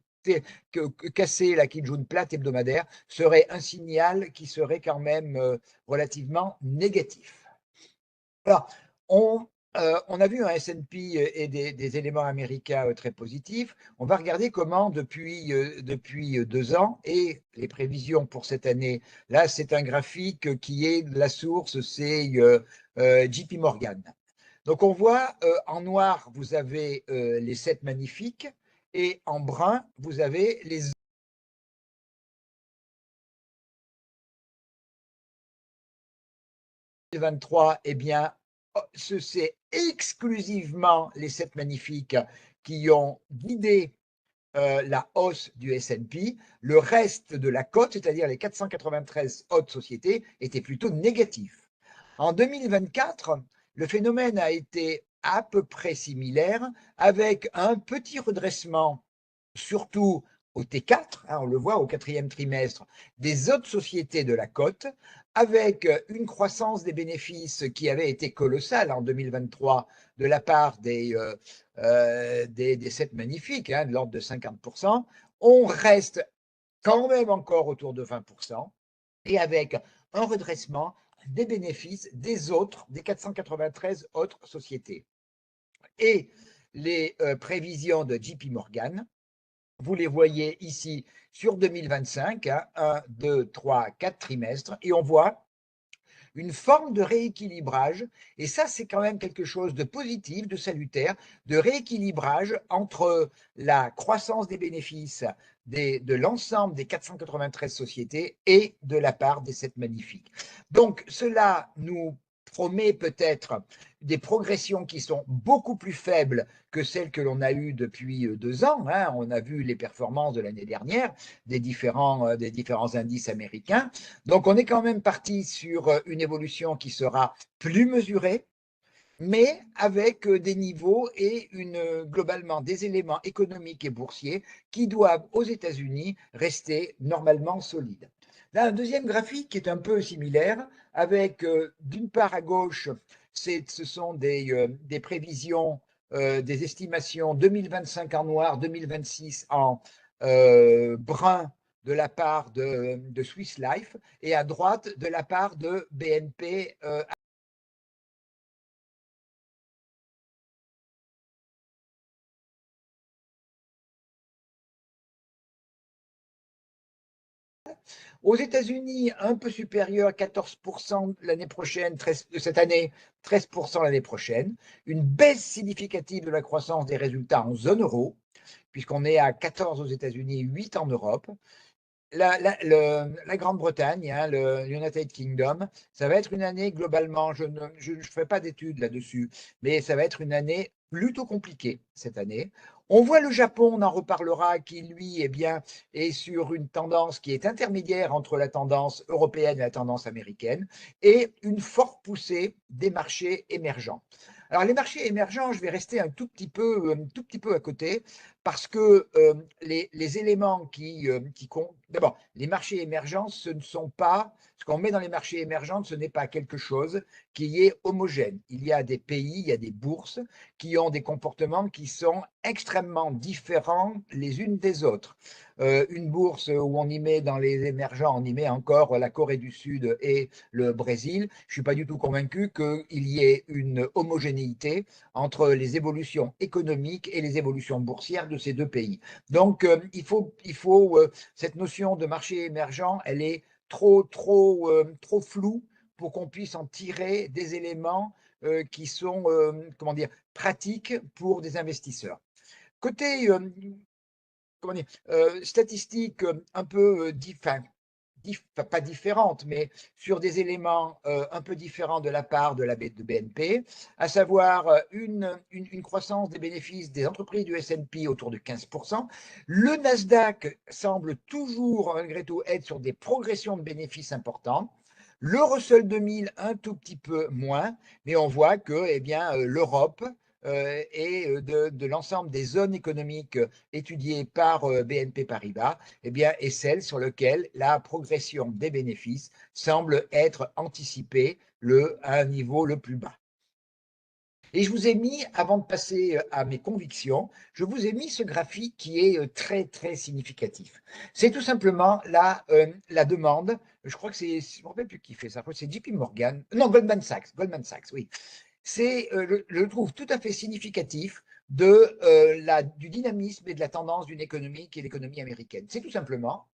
casser la Kijun plate hebdomadaire serait un signal qui serait quand même relativement négatif. Alors, on a vu un S&P et des éléments américains très positifs. On va regarder comment depuis 2 ans et les prévisions pour cette année. Là, c'est un graphique qui est la source, c'est JP Morgan. Donc, on voit en noir, vous avez les 7 magnifiques, et en brun, vous avez les 2023. Eh bien, c'est exclusivement les 7 magnifiques qui ont guidé la hausse du S&P. Le reste de la cote, c'est-à-dire les 493 autres sociétés, était plutôt négatif. En 2024, le phénomène a été à peu près similaire, avec un petit redressement, surtout au T4, hein, on le voit au quatrième trimestre, des autres sociétés de la cote, avec une croissance des bénéfices qui avait été colossale en 2023 de la part des 7 magnifiques, hein, de l'ordre de 50%. On reste quand même encore autour de 20%, et avec un redressement des bénéfices des 493 autres sociétés. Et les prévisions de JP Morgan, vous les voyez ici sur 2025, hein, 1, 2, 3, 4 trimestres, et on voit une forme de rééquilibrage, et ça c'est quand même quelque chose de positif, de salutaire, de rééquilibrage entre la croissance des bénéfices de l'ensemble des 493 sociétés et de la part des 7 magnifiques. Donc cela nous promet peut-être des progressions qui sont beaucoup plus faibles que celles que l'on a eues depuis 2 ans. Hein. On a vu les performances de l'année dernière des différents indices américains. Donc on est quand même parti sur une évolution qui sera plus mesurée, mais avec des niveaux et globalement des éléments économiques et boursiers qui doivent aux États-Unis rester normalement solides. Là, un deuxième graphique qui est un peu similaire, avec d'une part à gauche, ce sont des prévisions, des estimations 2025 en noir, 2026 en brun de la part de Swiss Life, et à droite de la part de BNP. Aux États-Unis, un peu supérieur, 14% l'année prochaine, cette année, 13% l'année prochaine. Une baisse significative de la croissance des résultats en zone euro, puisqu'on est à 14 aux États-Unis, 8 en Europe. La Grande-Bretagne, hein, le United Kingdom, ça va être une année globalement, je ne fais pas d'études là-dessus, mais ça va être une année plutôt compliquée cette année. On voit le Japon, on en reparlera, qui lui est sur une tendance qui est intermédiaire entre la tendance européenne et la tendance américaine, et une forte poussée des marchés émergents. Alors les marchés émergents, je vais rester un tout petit peu à côté, parce que les éléments qui comptent, d'abord, les marchés émergents, ce ne sont pas, ce qu'on met dans les marchés émergents, ce n'est pas quelque chose qui est homogène. Il y a des pays, il y a des bourses qui ont des comportements qui sont extrêmement différents les unes des autres. Une bourse où on y met dans les émergents, on y met encore la Corée du Sud et le Brésil. Je ne suis pas du tout convaincu qu'il y ait une homogénéité entre les évolutions économiques et les évolutions boursières de ces deux pays. Donc, cette notion de marché émergent, elle est trop floue pour qu'on puisse en tirer des éléments qui sont, comment dire, pratiques pour des investisseurs. Côté comment dire, statistiques un peu pas différentes, mais sur des éléments un peu différents de la part de BNP, à savoir une croissance des bénéfices des entreprises du S&P autour de 15%. Le Nasdaq semble toujours, malgré tout, être sur des progressions de bénéfices importantes. Le Russell 2000, un tout petit peu moins, mais on voit que l'Europe et de l'ensemble des zones économiques étudiées par BNP Paribas, est celle sur laquelle la progression des bénéfices semble être anticipée à un niveau le plus bas. Et je vous ai mis, avant de passer à mes convictions, je vous ai mis ce graphique qui est très, très significatif. C'est tout simplement la demande, je crois que c'est, je ne me rappelle plus qui fait ça, c'est JP Morgan, non, Goldman Sachs, oui. C'est, je le trouve tout à fait significatif du dynamisme et de la tendance d'une économie qui est l'économie américaine. C'est tout simplement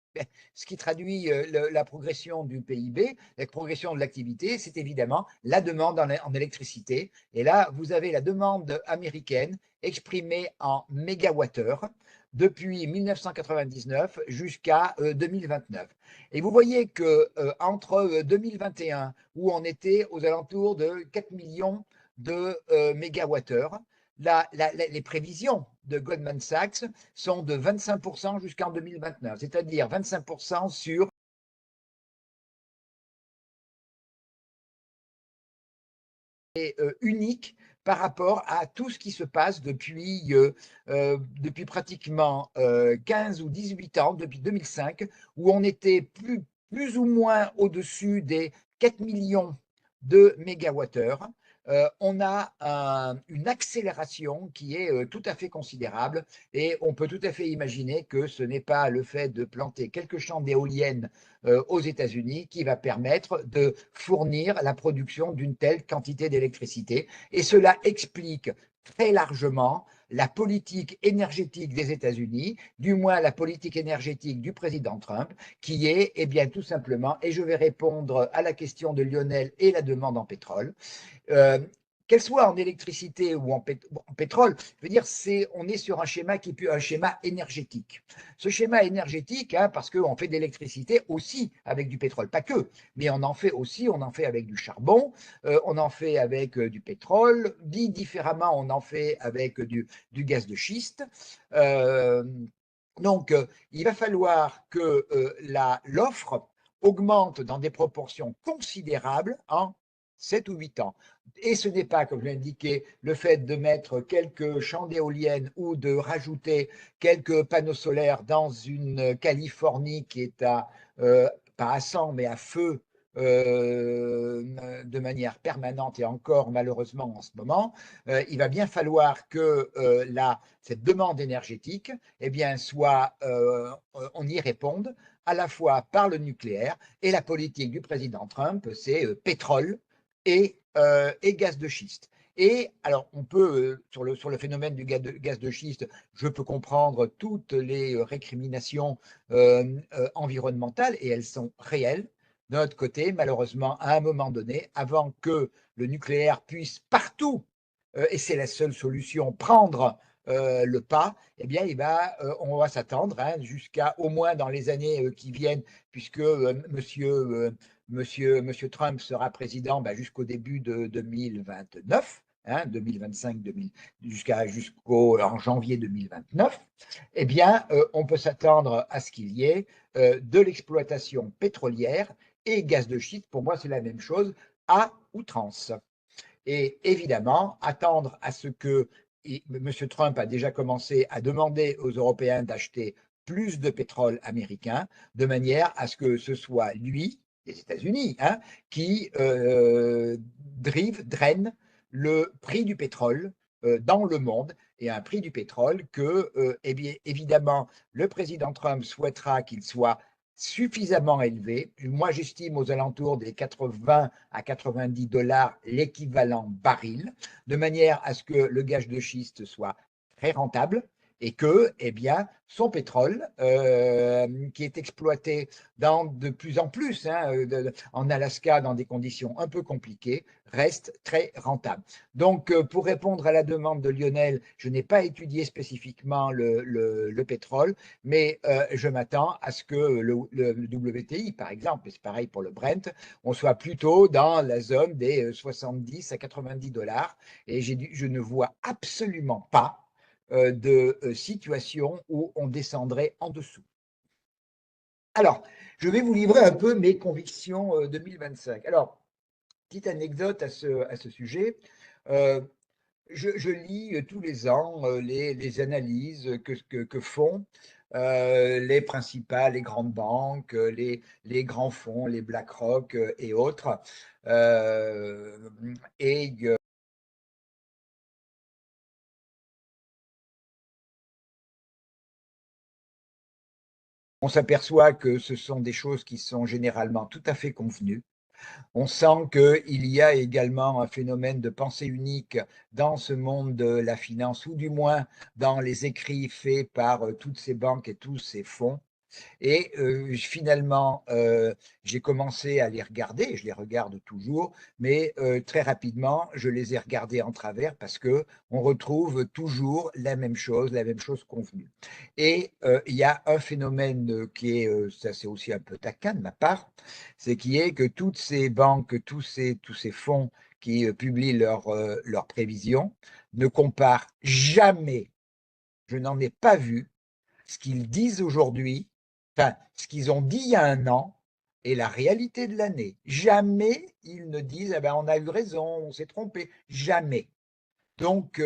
ce qui traduit la progression du PIB, la progression de l'activité, c'est évidemment la demande en électricité. Et là, vous avez la demande américaine exprimée en mégawattheures depuis 1999 jusqu'à 2029. Et vous voyez que entre 2021, où on était aux alentours de 4 millions de mégawattheures, les prévisions de Goldman Sachs sont de 25% jusqu'en 2029, c'est-à-dire 25% sur unique par rapport à tout ce qui se passe depuis pratiquement 15 ou 18 ans, depuis 2005, où on était plus ou moins au-dessus des 4 millions de mégawattheures. On a une accélération qui est tout à fait considérable, et on peut tout à fait imaginer que ce n'est pas le fait de planter quelques champs d'éoliennes aux États-Unis qui va permettre de fournir la production d'une telle quantité d'électricité. Et cela explique très largement la politique énergétique des États-Unis, du moins la politique énergétique du président Trump, qui est, eh bien, tout simplement, et je vais répondre à la question de Lionel et la demande en pétrole, euh, qu'elle soit en électricité ou en pétrole, je veux dire, on est sur un schéma qui est un schéma énergétique. Ce schéma énergétique, hein, parce qu'on fait de l'électricité aussi avec du pétrole, pas que, mais on en fait aussi, on en fait avec du charbon, on en fait avec du pétrole, dit différemment, on en fait avec du gaz de schiste. Euh, donc, il va falloir que l'offre augmente dans des proportions considérables en 7 ou 8 ans. Et ce n'est pas, comme je l'ai indiqué, le fait de mettre quelques champs d'éoliennes ou de rajouter quelques panneaux solaires dans une Californie qui est pas à 100, mais à feu de manière permanente et encore malheureusement en ce moment. Il va bien falloir que cette demande énergétique, eh bien, on y réponde à la fois par le nucléaire et la politique du président Trump, c'est pétrole et gaz de schiste. Et alors, on peut, sur le phénomène du gaz de schiste, je peux comprendre toutes les récriminations environnementales, et elles sont réelles. De notre côté, malheureusement, à un moment donné, avant que le nucléaire puisse partout, et c'est la seule solution, prendre le pas, eh bien, on va s'attendre hein, jusqu'à au moins dans les années qui viennent, puisque monsieur Trump sera président jusqu'au début de 2029, hein, 2025, jusqu'au en janvier 2029, eh bien, on peut s'attendre à ce qu'il y ait de l'exploitation pétrolière et gaz de schiste. Pour moi, c'est la même chose à outrance. Et évidemment, attendre à ce que M. Trump a déjà commencé à demander aux Européens d'acheter plus de pétrole américain, de manière à ce que ce soit lui, les États-Unis, hein, qui draine le prix du pétrole dans le monde, et un prix du pétrole que, eh bien, évidemment, le président Trump souhaitera qu'il soit suffisamment élevé. Moi, j'estime aux alentours des 80 à 90 dollars l'équivalent baril, de manière à ce que le gaz de schiste soit très rentable et que, eh bien, son pétrole, qui est exploité de plus en plus en Alaska dans des conditions un peu compliquées, reste très rentable. Donc, pour répondre à la demande de Lionel, je n'ai pas étudié spécifiquement le pétrole, mais je m'attends à ce que le WTI, par exemple, et c'est pareil pour le Brent, on soit plutôt dans la zone des 70 à 90 dollars. Et je ne vois absolument pas de situation où on descendrait en dessous. Alors, je vais vous livrer un peu mes convictions 2025. Alors, petite anecdote à ce sujet. Euh, je lis tous les ans les analyses que font les principales, les grandes banques, les grands fonds, les BlackRock et autres. Et on s'aperçoit que ce sont des choses qui sont généralement tout à fait convenues. On sent qu'il y a également un phénomène de pensée unique dans ce monde de la finance, ou du moins dans les écrits faits par toutes ces banques et tous ces fonds. Et finalement, j'ai commencé à les regarder, je les regarde toujours, mais très rapidement, je les ai regardés en travers parce que on retrouve toujours la même chose convenue. Et il y a un phénomène qui est, ça c'est aussi un peu taquin de ma part, c'est qui est que toutes ces banques, tous ces fonds qui publient leurs prévisions ne comparent jamais, je n'en ai pas vu, ce qu'ils disent aujourd'hui, enfin, ce qu'ils ont dit il y a un an et la réalité de l'année. Jamais ils ne disent, eh ben, on a eu raison, on s'est trompé. Jamais. Donc,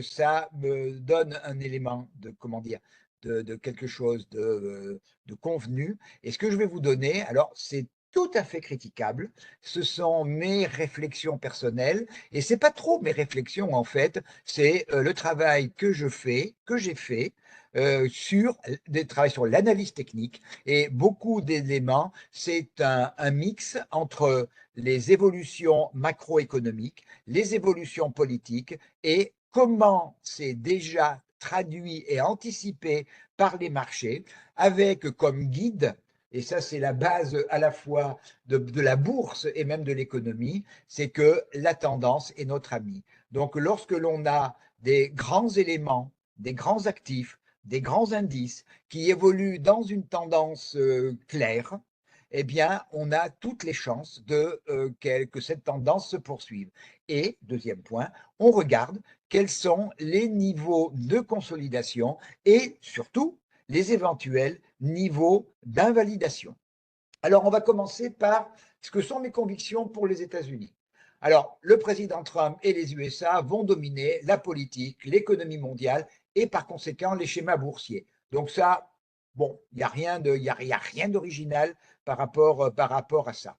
ça me donne un élément de, comment dire, de quelque chose de convenu. Et ce que je vais vous donner, alors, c'est tout à fait critiquable. Ce sont mes réflexions personnelles, et c'est pas trop mes réflexions en fait. C'est le travail que j'ai fait sur des travaux sur l'analyse technique, et beaucoup d'éléments. C'est un mix entre les évolutions macroéconomiques, les évolutions politiques et comment c'est déjà traduit et anticipé par les marchés, avec comme guide, et ça c'est la base à la fois de la bourse et même de l'économie, c'est que la tendance est notre amie. Donc lorsque l'on a des grands éléments, des grands actifs, des grands indices qui évoluent dans une tendance claire, eh bien, on a toutes les chances que cette tendance se poursuive. Et, deuxième point, on regarde quels sont les niveaux de consolidation et surtout les éventuels niveaux d'invalidation. Alors, on va commencer par ce que sont mes convictions pour les États-Unis. Alors, le président Trump et les USA vont dominer la politique, l'économie mondiale et par conséquent les schémas boursiers. Donc ça, bon, il n'y a rien d'original par rapport à ça.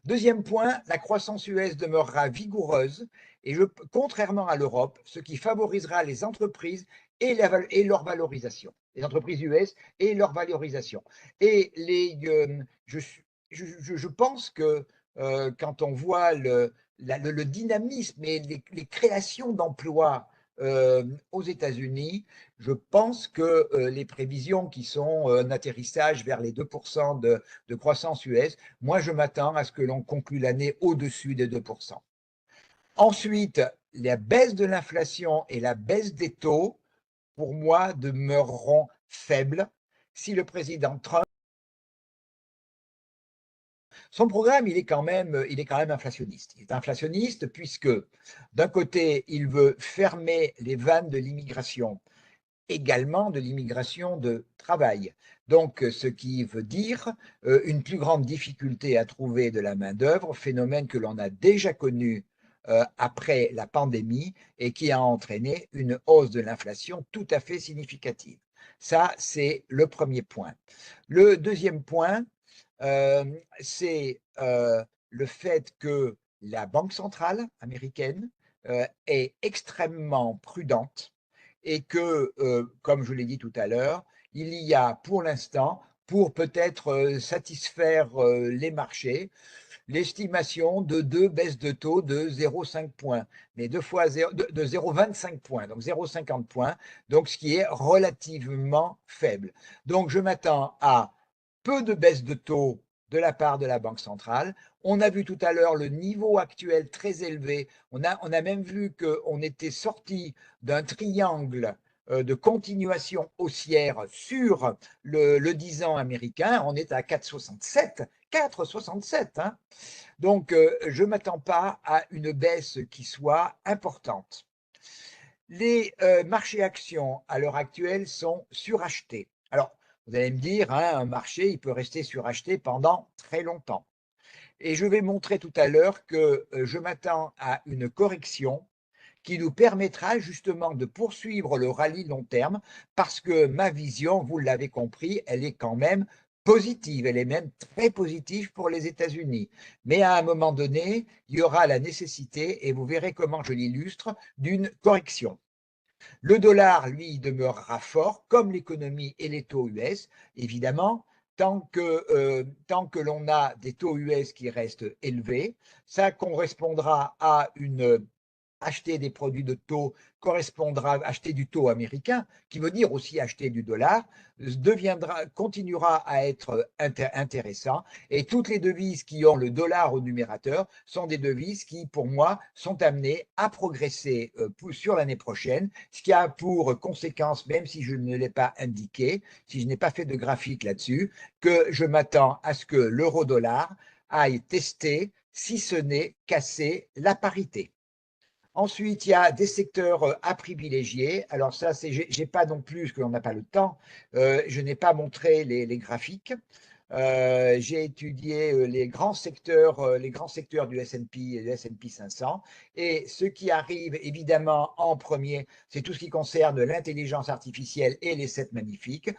Deuxième point, la croissance US demeurera vigoureuse et contrairement à l'Europe, ce qui favorisera les entreprises et leur valorisation. Les entreprises US et leur valorisation. Et je pense que quand on voit le dynamisme et les créations d'emplois aux États-Unis, je pense que les prévisions qui sont un atterrissage vers les 2% de croissance US, moi je m'attends à ce que l'on conclue l'année au-dessus des 2%. Ensuite, la baisse de l'inflation et la baisse des taux, pour moi, demeureront faibles si le président Trump. Son programme, il est quand même inflationniste. Il est inflationniste puisque, d'un côté, il veut fermer les vannes de l'immigration, également de l'immigration de travail. Donc, ce qui veut dire une plus grande difficulté à trouver de la main-d'œuvre, phénomène que l'on a déjà connu après la pandémie et qui a entraîné une hausse de l'inflation tout à fait significative. Ça, c'est le premier point. Le deuxième point, euh, c'est le fait que la Banque centrale américaine est extrêmement prudente et que, comme je l'ai dit tout à l'heure, il y a pour l'instant, pour peut-être satisfaire les marchés, l'estimation de deux baisses de taux de 0,5 points, mais deux fois 0, de 0,25 points, donc 0,50 points, donc ce qui est relativement faible. Donc je m'attends à peu de baisses de taux de la part de la Banque centrale. On a vu tout à l'heure le niveau actuel très élevé. On a même vu qu'on était sorti d'un triangle de continuation haussière sur le 10 ans américain. On est à 4,67. 4,67. Hein. Donc, je ne m'attends pas à une baisse qui soit importante. Les marchés actions à l'heure actuelle sont surachetés. Alors, vous allez me dire, hein, un marché, il peut rester suracheté pendant très longtemps. Et je vais montrer tout à l'heure que je m'attends à une correction qui nous permettra justement de poursuivre le rallye long terme parce que ma vision, vous l'avez compris, elle est quand même positive, elle est même très positive pour les États-Unis. Mais à un moment donné, il y aura la nécessité, et vous verrez comment je l'illustre, d'une correction. Le dollar, lui, demeurera fort, comme l'économie et les taux US, évidemment, tant que l'on a des taux US qui restent élevés. Ça correspondra à une acheter des produits de taux correspondra à acheter du taux américain, qui veut dire aussi acheter du dollar, continuera à être intéressant. Et toutes les devises qui ont le dollar au numérateur sont des devises qui, pour moi, sont amenées à progresser sur l'année prochaine, ce qui a pour conséquence, même si je ne l'ai pas indiqué, si je n'ai pas fait de graphique là-dessus, que je m'attends à ce que l'euro-dollar aille tester, si ce n'est casser la parité. Ensuite, il y a des secteurs à privilégier. Alors ça, j'ai pas non plus, parce qu'on n'a pas le temps, je n'ai pas montré les graphiques. J'ai étudié les grands secteurs du S&P 500. Et ce qui arrive évidemment en premier, c'est tout ce qui concerne l'intelligence artificielle et les 7 magnifiques.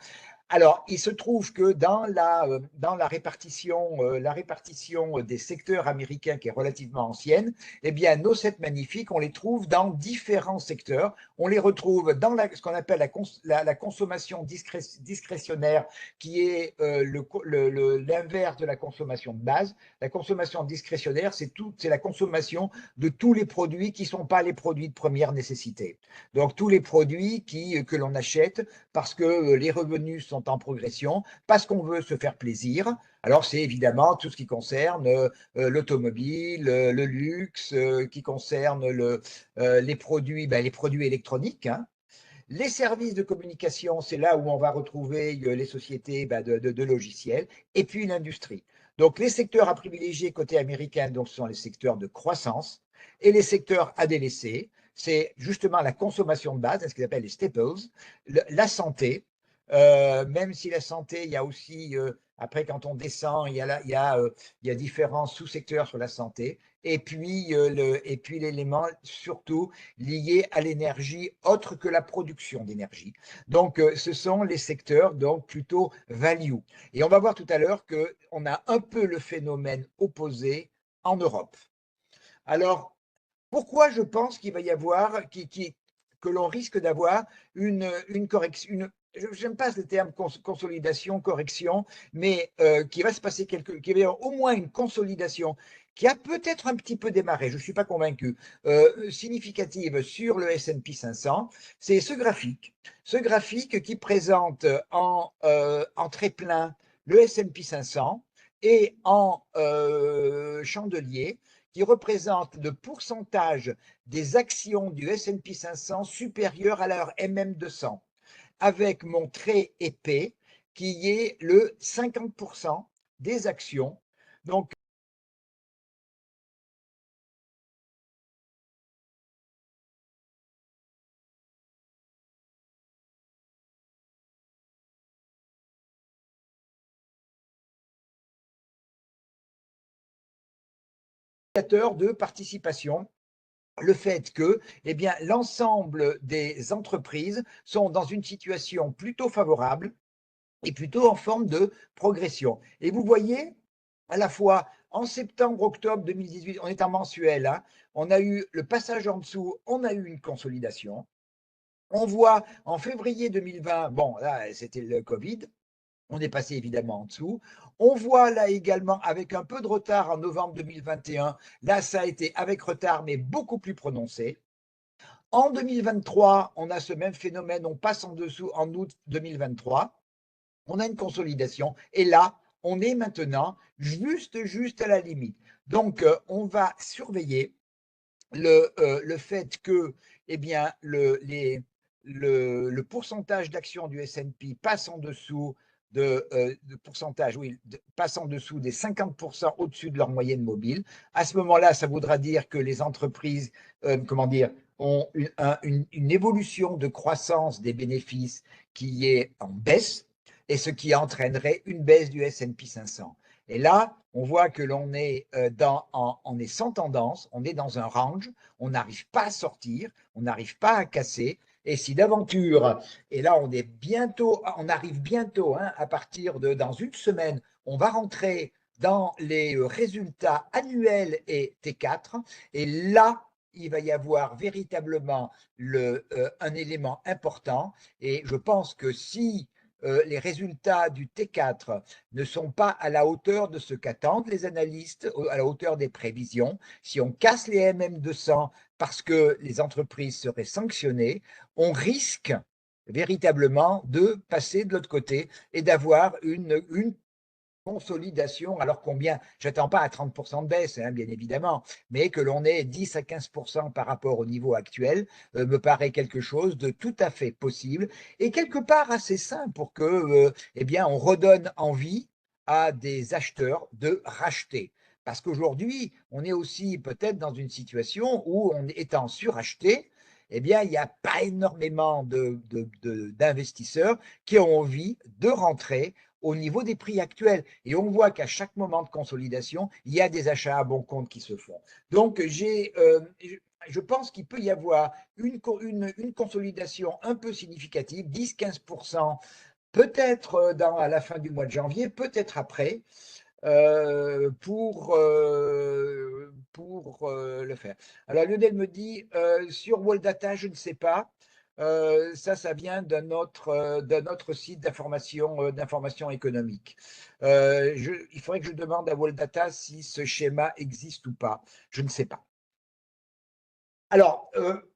Alors, il se trouve que dans la répartition des secteurs américains qui est relativement ancienne, eh bien, nos 7 magnifiques, on les trouve dans différents secteurs. On les retrouve dans ce qu'on appelle la consommation discrétionnaire, qui est l'inverse de la consommation de base. La consommation discrétionnaire, c'est la consommation de tous les produits qui ne sont pas les produits de première nécessité. Donc, tous les produits que l'on achète parce que les revenus sont en progression, parce qu'on veut se faire plaisir. Alors, c'est évidemment tout ce qui concerne l'automobile, le luxe, qui concerne les produits électroniques, hein. Les services de communication, c'est là où on va retrouver les sociétés de logiciels, et puis l'industrie. Donc, les secteurs à privilégier côté américain, donc, ce sont les secteurs de croissance, et les secteurs à délaisser, c'est justement la consommation de base, ce qu'ils appellent les staples, la santé, même si la santé, il y a aussi, après quand on descend, il y a différents sous-secteurs sur la santé, et puis l'élément surtout lié à l'énergie autre que la production d'énergie. Donc, ce sont les secteurs donc plutôt value. Et on va voir tout à l'heure qu'on a un peu le phénomène opposé en Europe. Alors, pourquoi je pense qu'il va y avoir, que l'on risque d'avoir une correction, j'aime pas le terme consolidation, correction, mais qu'il va se passer qu'il va y avoir au moins une consolidation qui a peut-être un petit peu démarré, je ne suis pas convaincu, significative sur le S&P 500, c'est ce graphique qui présente en très plein le S&P 500 et en chandelier qui représente le pourcentage des actions du S&P 500 supérieur à leur MM200, avec mon trait épais qui est le 50% des actions. Donc, de participation, le fait que eh bien, l'ensemble des entreprises sont dans une situation plutôt favorable et plutôt en forme de progression. Et vous voyez, à la fois en septembre-octobre 2018, on est en mensuel, hein, on a eu le passage en dessous, on a eu une consolidation. On voit en février 2020, bon, là, c'était le Covid, on est passé évidemment en dessous. On voit là également, avec un peu de retard en novembre 2021, là, ça a été avec retard, mais beaucoup plus prononcé. En 2023, on a ce même phénomène, on passe en dessous en août 2023. On a une consolidation et là, on est maintenant juste à la limite. Donc, on va surveiller le fait que eh bien, le pourcentage d'actions du S&P passe en dessous pourcentage, oui, passe en dessous des 50% au-dessus de leur moyenne mobile. À ce moment-là, ça voudra dire que les entreprises, comment dire, ont une évolution de croissance des bénéfices qui est en baisse, et ce qui entraînerait une baisse du S&P 500. Et là, on voit que l'on est on est sans tendance, on est dans un range, on n'arrive pas à sortir, on n'arrive pas à casser. Et si d'aventure, et là on arrive bientôt, hein, à partir de dans une semaine, on va rentrer dans les résultats annuels et T4, et là, il va y avoir véritablement un élément important. Et je pense que si les résultats du T4 ne sont pas à la hauteur de ce qu'attendent les analystes, à la hauteur des prévisions, si on casse les MM200 parce que les entreprises seraient sanctionnées, on risque véritablement de passer de l'autre côté et d'avoir une consolidation, alors combien, j'attends pas à 30% de baisse, hein, bien évidemment, mais que l'on ait 10 à 15% par rapport au niveau actuel, me paraît quelque chose de tout à fait possible et quelque part assez sain pour que, eh bien, on redonne envie à des acheteurs de racheter. Parce qu'aujourd'hui, on est aussi peut-être dans une situation où, on étant suracheté, eh bien, il n'y a pas énormément d'investisseurs qui ont envie de rentrer au niveau des prix actuels. Et on voit qu'à chaque moment de consolidation, il y a des achats à bon compte qui se font. Donc, je pense qu'il peut y avoir une consolidation un peu significative, 10-15% peut-être à la fin du mois de janvier, peut-être après, pour le faire. Alors Lionel me dit, sur Wall Data, je ne sais pas. Ça vient d'un autre site d'information économique. Il faudrait que je demande à Wall Data si ce schéma existe ou pas. Je ne sais pas. Alors,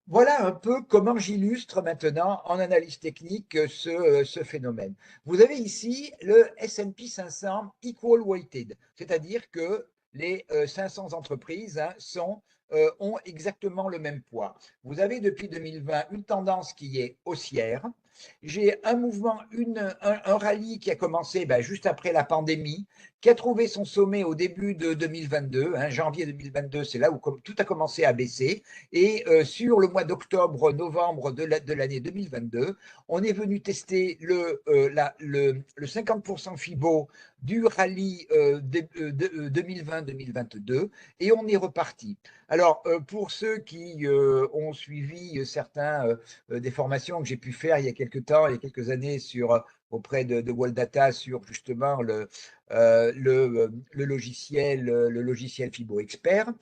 voilà un peu comment j'illustre maintenant en analyse technique ce phénomène. Vous avez ici le S&P 500 Equal Weighted, c'est-à-dire que les 500 entreprises ont exactement le même poids. Vous avez depuis 2020 une tendance qui est haussière. J'ai un mouvement, un rallye qui a commencé juste après la pandémie, qui a trouvé son sommet au début de 2022, hein, janvier 2022, c'est là où tout a commencé à baisser. Et sur le mois d'octobre, novembre de l'année 2022, on est venu tester le 50% FIBO du rallye 2020-2022 et on est reparti. Alors, pour ceux qui ont suivi certains des formations que j'ai pu faire il y a quelques années auprès de Wall Data sur justement le logiciel FIBO Expert,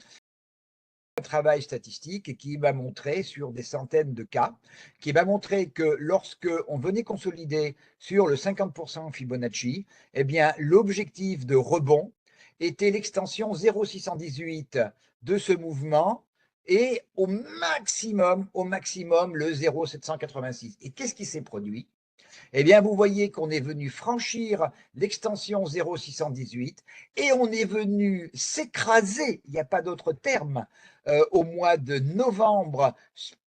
travail statistique qui m'a montré sur des centaines de cas, qui m'a montré que lorsque on venait consolider sur le 50% Fibonacci, eh bien l'objectif de rebond était l'extension 0,618 de ce mouvement et au maximum le 0,786. Et qu'est-ce qui s'est produit? Eh bien, vous voyez qu'on est venu franchir l'extension 0,618 et on est venu s'écraser, il n'y a pas d'autre terme, au mois de novembre,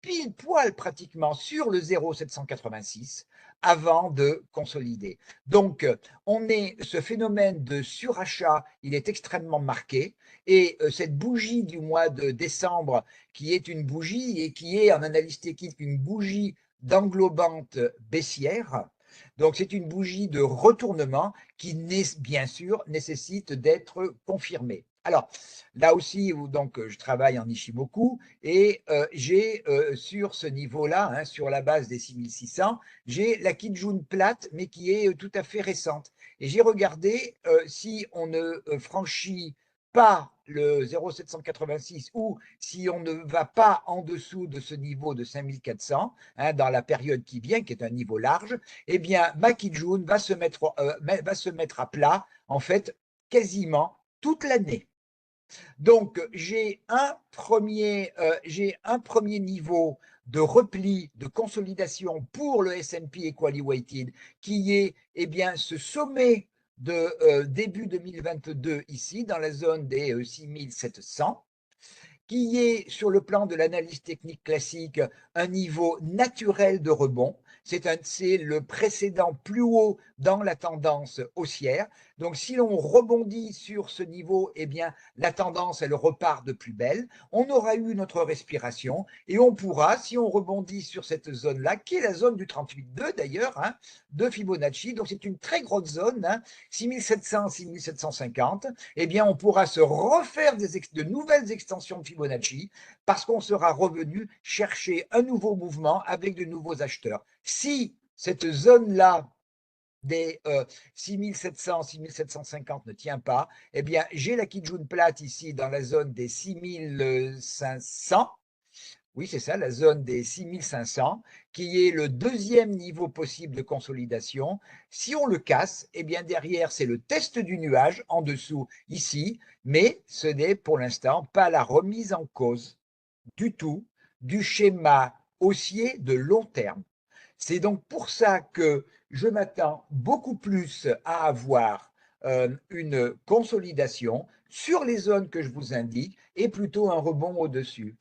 pile poil pratiquement sur le 0,786 avant de consolider. Donc, ce phénomène de surachat, il est extrêmement marqué et cette bougie du mois de décembre, qui est une bougie et qui est en analyse technique une bougie d'englobante baissière. Donc, c'est une bougie de retournement qui, bien sûr, nécessite d'être confirmée. Alors, là aussi, donc, je travaille en Ishimoku et j'ai sur ce niveau-là, hein, sur la base des 6600, j'ai la Kijun plate, mais qui est tout à fait récente. Et j'ai regardé si on ne franchit pas le 0,786 ou si on ne va pas en dessous de ce niveau de 5400, hein, dans la période qui vient, qui est un niveau large, eh bien, ma Kijun va se mettre à plat, en fait, quasiment toute l'année. Donc, j'ai un premier niveau de repli, de consolidation pour le S&P Equally Weighted, qui est bien, ce sommet de début 2022 ici, dans la zone des 6700, qui est sur le plan de l'analyse technique classique un niveau naturel de rebond. C'est le précédent plus haut dans la tendance haussière. Donc, si l'on rebondit sur ce niveau, eh bien, la tendance, elle repart de plus belle. On aura eu notre respiration et on pourra, si on rebondit sur cette zone-là, qui est la zone du 38,2 d'ailleurs, hein, de Fibonacci, donc c'est une très grosse zone, hein, 6700, 6750, eh bien, on pourra se refaire de nouvelles extensions de Fibonacci parce qu'on sera revenu chercher un nouveau mouvement avec de nouveaux acheteurs. Si cette zone-là des 6700, 6750 ne tient pas, eh bien, j'ai la Kijun plate ici dans la zone des 6500. Oui, c'est ça, la zone des 6500, qui est le deuxième niveau possible de consolidation. Si on le casse, eh bien derrière, c'est le test du nuage en dessous ici, mais ce n'est pour l'instant pas la remise en cause du tout du schéma haussier de long terme. C'est donc pour ça que je m'attends beaucoup plus à avoir une consolidation sur les zones que je vous indique et plutôt un rebond au-dessus.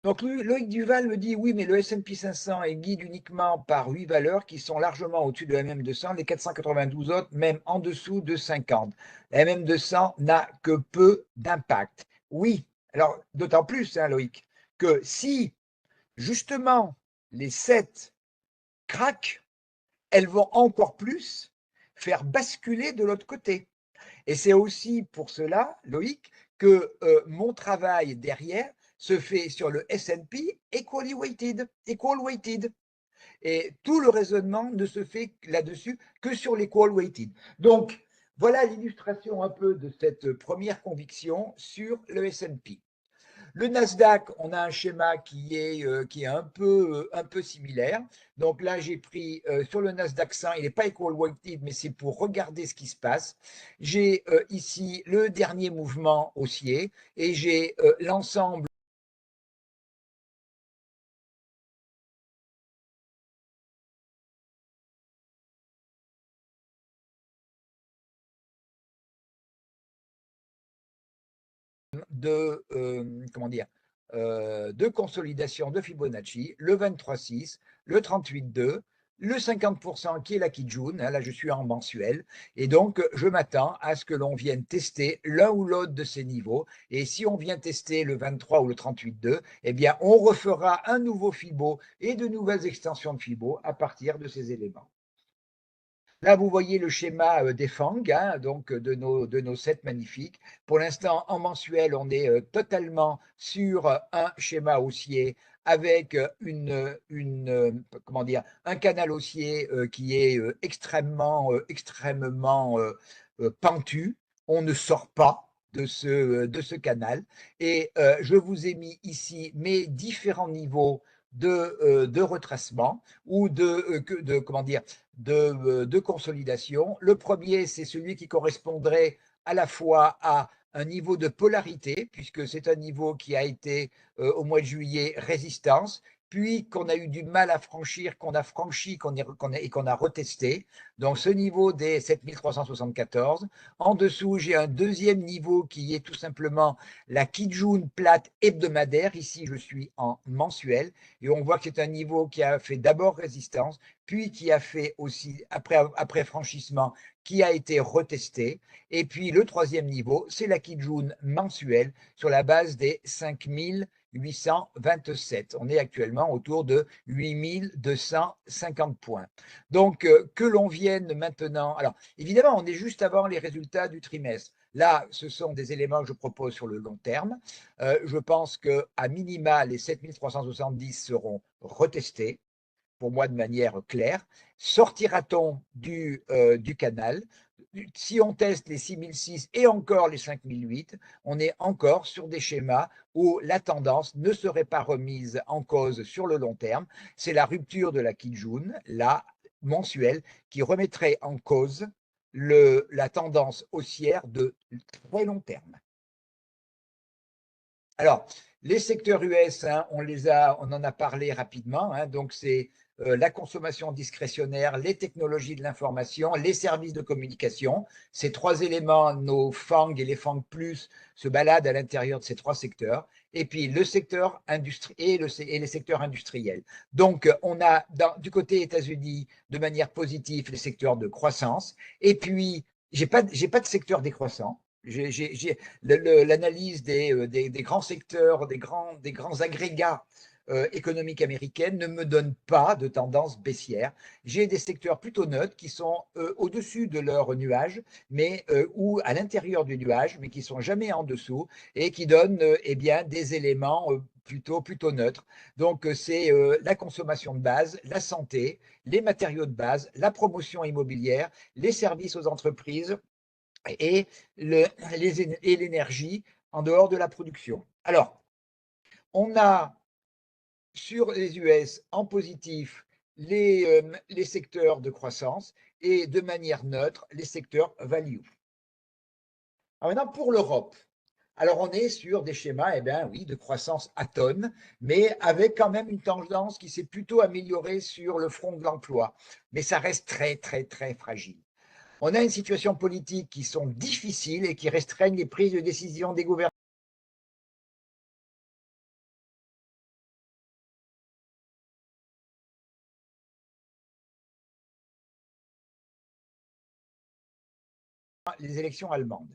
Donc Loïc Duval me dit oui, mais le S&P 500 est guide uniquement par 8 valeurs qui sont largement au-dessus de la MM200, les 492 autres même en dessous de 50. La MM200 n'a que peu d'impact. Oui, alors d'autant plus, hein, Loïc, que si justement les 7 craquent, elles vont encore plus faire basculer de l'autre côté. Et c'est aussi pour cela, Loïc, que mon travail derrière se fait sur le S&P Equal Weighted. Et tout le raisonnement ne se fait là-dessus que sur l'equal weighted. Donc, voilà l'illustration un peu de cette première conviction sur le S&P. Le Nasdaq, on a un schéma qui est un peu similaire. Donc là, j'ai pris sur le Nasdaq 100, il n'est pas equal weighted, mais c'est pour regarder ce qui se passe. J'ai ici le dernier mouvement haussier et j'ai l'ensemble comment dire, de consolidation de Fibonacci, le 23,6, le 38,2, le 50% qui est la Kijun, hein, là je suis en mensuel, et donc je m'attends à ce que l'on vienne tester l'un ou l'autre de ces niveaux, et si on vient tester le 23 ou le 38,2, eh bien on refera un nouveau Fibo et de nouvelles extensions de Fibo à partir de ces éléments. Là, vous voyez le schéma des FANG, hein, donc de nos sets magnifiques. Pour l'instant, en mensuel, on est totalement sur un schéma haussier avec comment dire, un canal haussier qui est extrêmement pentu. On ne sort pas de ce canal. Et je vous ai mis ici mes différents niveaux de retracement ou comment dire, de consolidation. Le premier, c'est celui qui correspondrait à la fois à un niveau de polarité, puisque c'est un niveau qui a été au mois de juillet résistance, puis qu'on a eu du mal à franchir, qu'on a franchi et qu'on a retesté. Donc ce niveau des 7374. En dessous, j'ai un deuxième niveau qui est tout simplement la Kijun plate hebdomadaire. Ici, je suis en mensuel et on voit que c'est un niveau qui a fait d'abord résistance, puis qui a fait aussi, après franchissement, qui a été retesté. Et puis le troisième niveau, c'est la Kijun mensuelle sur la base des 5827. On est actuellement autour de 8250 points. Donc, que l'on vienne maintenant. Alors, évidemment, on est juste avant les résultats du trimestre. Là, ce sont des éléments que je propose sur le long terme. Je pense qu'à minima, les 7370 seront retestés pour moi de manière claire. Sortira-t-on du canal? Si on teste les 6006 et encore les 5008, on est encore sur des schémas où la tendance ne serait pas remise en cause sur le long terme. C'est la rupture de la Kijun, la mensuelle, qui remettrait en cause la tendance haussière de très long terme. Alors, les secteurs US, hein, on en a parlé rapidement. Hein, donc, c'est la consommation discrétionnaire, les technologies de l'information, les services de communication. Ces trois éléments, nos FANG et les FANG Plus se baladent à l'intérieur de ces trois secteurs. Et puis, le secteur industriel et les secteurs industriels. Donc, on a du côté États-Unis, de manière positive, les secteurs de croissance. Et puis, j'ai pas de secteur décroissant. L'analyse des grands secteurs, des grands agrégats économiques américaines ne me donne pas de tendance baissière. J'ai des secteurs plutôt neutres qui sont au-dessus de leur nuage, mais ou à l'intérieur du nuage, mais qui sont jamais en dessous et qui donnent eh bien des éléments plutôt neutres. Donc c'est la consommation de base, la santé, les matériaux de base, la promotion immobilière, les services aux entreprises et l'énergie en dehors de la production. Alors, on a sur les US en positif les secteurs de croissance et de manière neutre les secteurs value. Alors maintenant, pour l'Europe, alors on est sur des schémas, eh bien oui, de croissance atone, mais avec quand même une tendance qui s'est plutôt améliorée sur le front de l'emploi. Mais ça reste très fragile. On a une situation politique qui sont difficiles et qui restreignent les prises de décision des gouvernements. Les élections allemandes.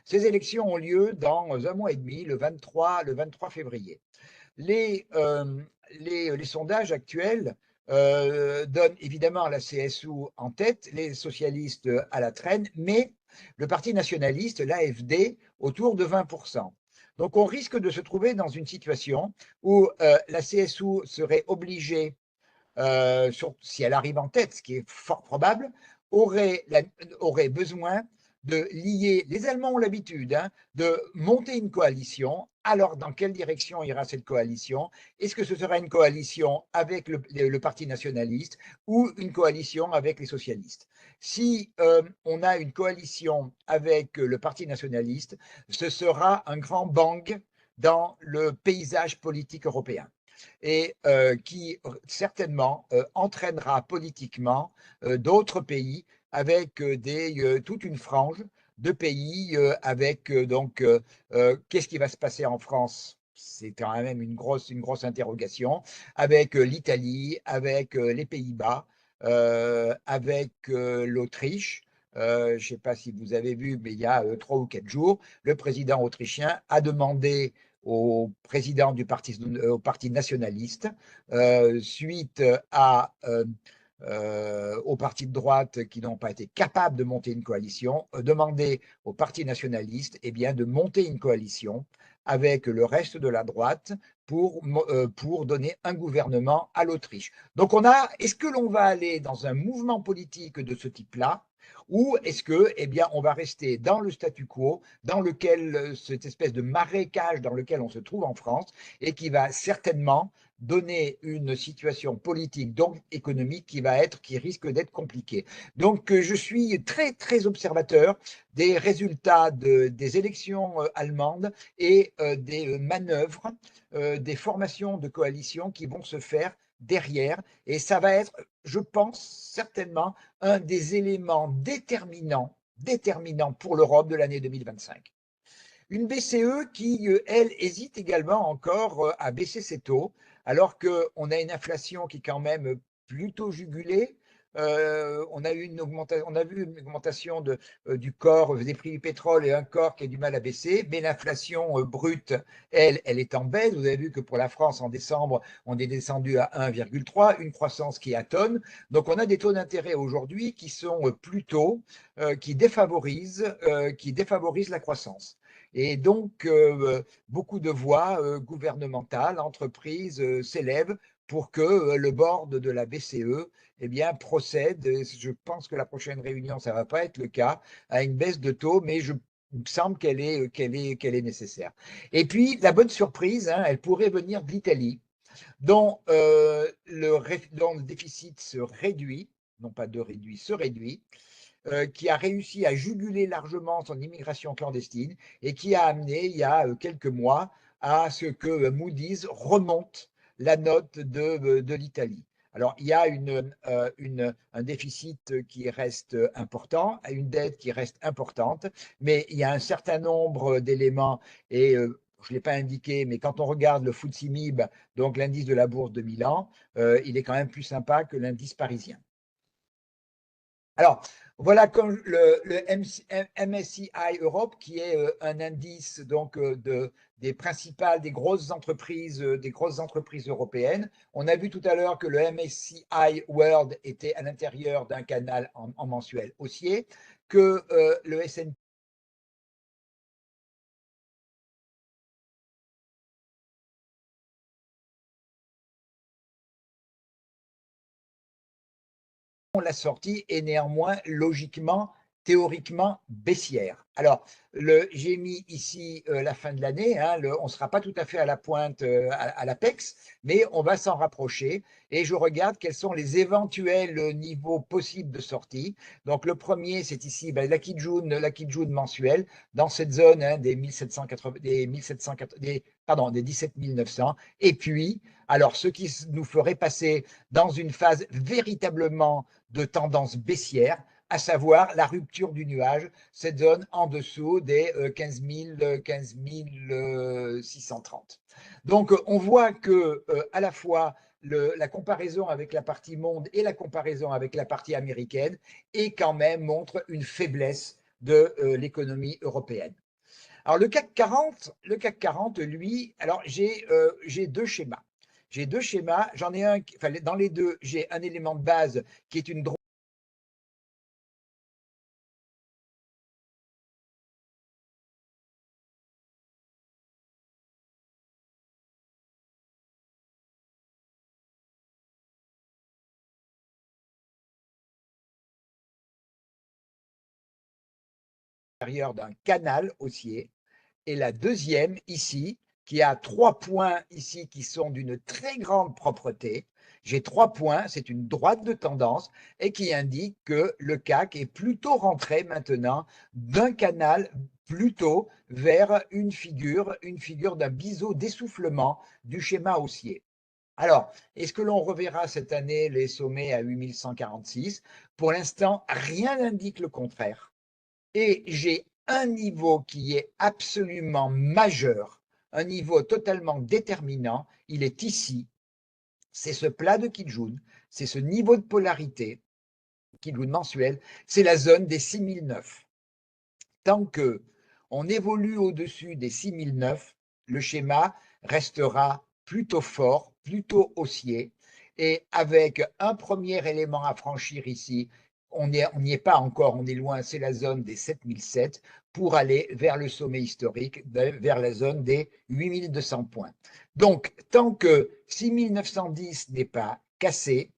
Ces élections ont lieu dans un mois et demi, le 23 février. Les sondages actuels donnent évidemment la CSU en tête, les socialistes à la traîne, mais le Parti nationaliste, l'AFD, autour de 20%. Donc on risque de se trouver dans une situation où la CSU serait obligée si elle arrive en tête, ce qui est fort probable, aurait, aurait besoin de lier, les Allemands ont l'habitude de monter une coalition. Alors, dans quelle direction ira cette coalition? Est-ce que ce sera une coalition avec le Parti nationaliste ou une coalition avec les socialistes? Si on a une coalition avec le Parti nationaliste, ce sera un grand bang dans le paysage politique européen et qui certainement entraînera politiquement d'autres pays avec toute une frange de pays avec qu'est-ce qui va se passer en France? C'est quand même une grosse interrogation, avec l'Italie, avec les Pays-Bas, avec l'Autriche. Je ne sais pas si vous avez vu, mais il y a 3 ou 4 jours, le président autrichien a demandé au président au parti nationaliste, suite aux partis de droite qui n'ont pas été capables de monter une coalition, demander au parti nationaliste de monter une coalition avec le reste de la droite pour donner un gouvernement à l'Autriche. Donc est-ce que l'on va aller dans un mouvement politique de ce type-là, ou est-ce que, on va rester dans le statu quo, dans lequel cette espèce de marécage dans lequel on se trouve en France, et qui va certainement donner une situation politique, donc économique, qui risque d'être compliquée. Donc, je suis très, très observateur des résultats des élections allemandes et des manœuvres, des formations de coalition qui vont se faire derrière. Et ça va être, je pense, certainement un des éléments déterminants pour l'Europe de l'année 2025. Une BCE qui, elle, hésite également encore à baisser ses taux, alors qu'on a une inflation qui est quand même plutôt jugulée. On a vu une augmentation du corps des prix du pétrole et un corps qui a du mal à baisser, mais l'inflation brute, elle est en baisse. Vous avez vu que pour la France, en décembre, on est descendu à 1,3, une croissance qui atone. Donc on a des taux d'intérêt aujourd'hui qui sont plutôt, qui défavorisent la croissance. Et donc, beaucoup de voix gouvernementales, entreprises s'élèvent pour que le board de la BCE procède, je pense que la prochaine réunion, ça ne va pas être le cas, à une baisse de taux, mais il me semble qu'elle est nécessaire. Et puis, la bonne surprise, elle pourrait venir de l'Italie, dont dont le déficit se réduit, non pas de réduit, se réduit, qui a réussi à juguler largement son immigration clandestine et qui a amené, il y a quelques mois, à ce que Moody's remonte la note de l'Italie. Alors, il y a un déficit qui reste important, une dette qui reste importante, mais il y a un certain nombre d'éléments, et je ne l'ai pas indiqué, mais quand on regarde le FTSE MIB, donc l'indice de la bourse de Milan, il est quand même plus sympa que l'indice parisien. Alors, voilà comme MSCI Europe, qui est un indice donc des grosses entreprises européennes. On a vu tout à l'heure que le MSCI World était à l'intérieur d'un canal en mensuel haussier, que le S&P la sortie est néanmoins logiquement, théoriquement baissière. Alors, j'ai mis ici la fin de l'année, on ne sera pas tout à fait à la pointe à l'APEX, mais on va s'en rapprocher et je regarde quels sont les éventuels niveaux possibles de sortie. Donc, le premier, c'est ici la Kijun mensuelle, dans cette zone des 1780, des 17 900. Et puis, alors, ce qui nous ferait passer dans une phase véritablement de tendance baissière, à savoir la rupture du nuage, cette zone en dessous des 15 630. Donc, on voit que à la fois la comparaison avec la partie monde et la comparaison avec la partie américaine et quand même montre une faiblesse de l'économie européenne. Alors le CAC 40, lui, alors j'ai deux schémas. J'ai deux schémas, j'en ai un, enfin, dans les deux, j'ai un élément de base qui est une l'intérieur d'un canal haussier, et la deuxième ici, qui a 3 points ici qui sont d'une très grande propreté. J'ai 3 points, c'est une droite de tendance et qui indique que le CAC est plutôt rentré maintenant d'un canal plutôt vers une figure d'un biseau d'essoufflement du schéma haussier. Alors, est-ce que l'on reverra cette année les sommets à 8146? Pour l'instant, rien n'indique le contraire. Et j'ai un niveau qui est absolument majeur, un niveau totalement déterminant, il est ici, c'est ce plat de Kijun, c'est ce niveau de polarité, Kijun mensuel, c'est la zone des 6009. Tant que on évolue au-dessus des 6009, le schéma restera plutôt fort, plutôt haussier, et avec un premier élément à franchir ici, on n'y est pas encore, on est loin, c'est la zone des 7007 pour aller vers le sommet historique, vers la zone des 8200 points. Donc, tant que 6910 n'est pas cassé,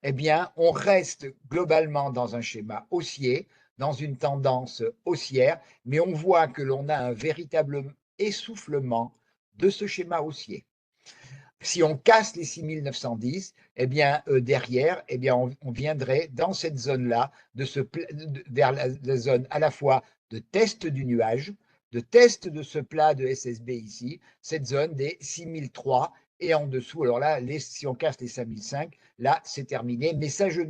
eh bien, on reste globalement dans un schéma haussier, dans une tendance haussière, mais on voit que l'on a un véritable essoufflement de ce schéma haussier. Si on casse les 6910, eh bien, derrière, eh bien, on viendrait dans cette zone-là, vers la zone à la fois de test du nuage, de test de ce plat de SSB ici, cette zone des 6003 et en dessous. Alors là, si on casse les 5005, là, c'est terminé. Mais ça, je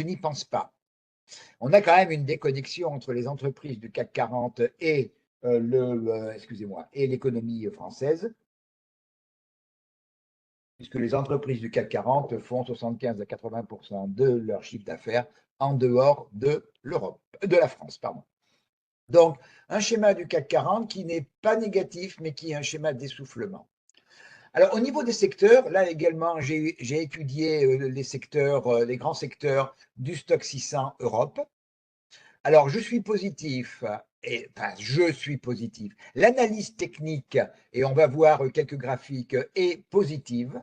n'y pense pas. On a quand même une déconnexion entre les entreprises du CAC 40 et et l'économie française, puisque les entreprises du CAC 40 font 75 à 80% de leur chiffre d'affaires en dehors de l'Europe, de la France, pardon. Donc, un schéma du CAC 40 qui n'est pas négatif, mais qui est un schéma d'essoufflement. Alors, au niveau des secteurs, là également, j'ai étudié les secteurs, les grands secteurs du stock 600 Europe. Alors, je suis positif, je suis positif. L'analyse technique, et on va voir quelques graphiques, est positive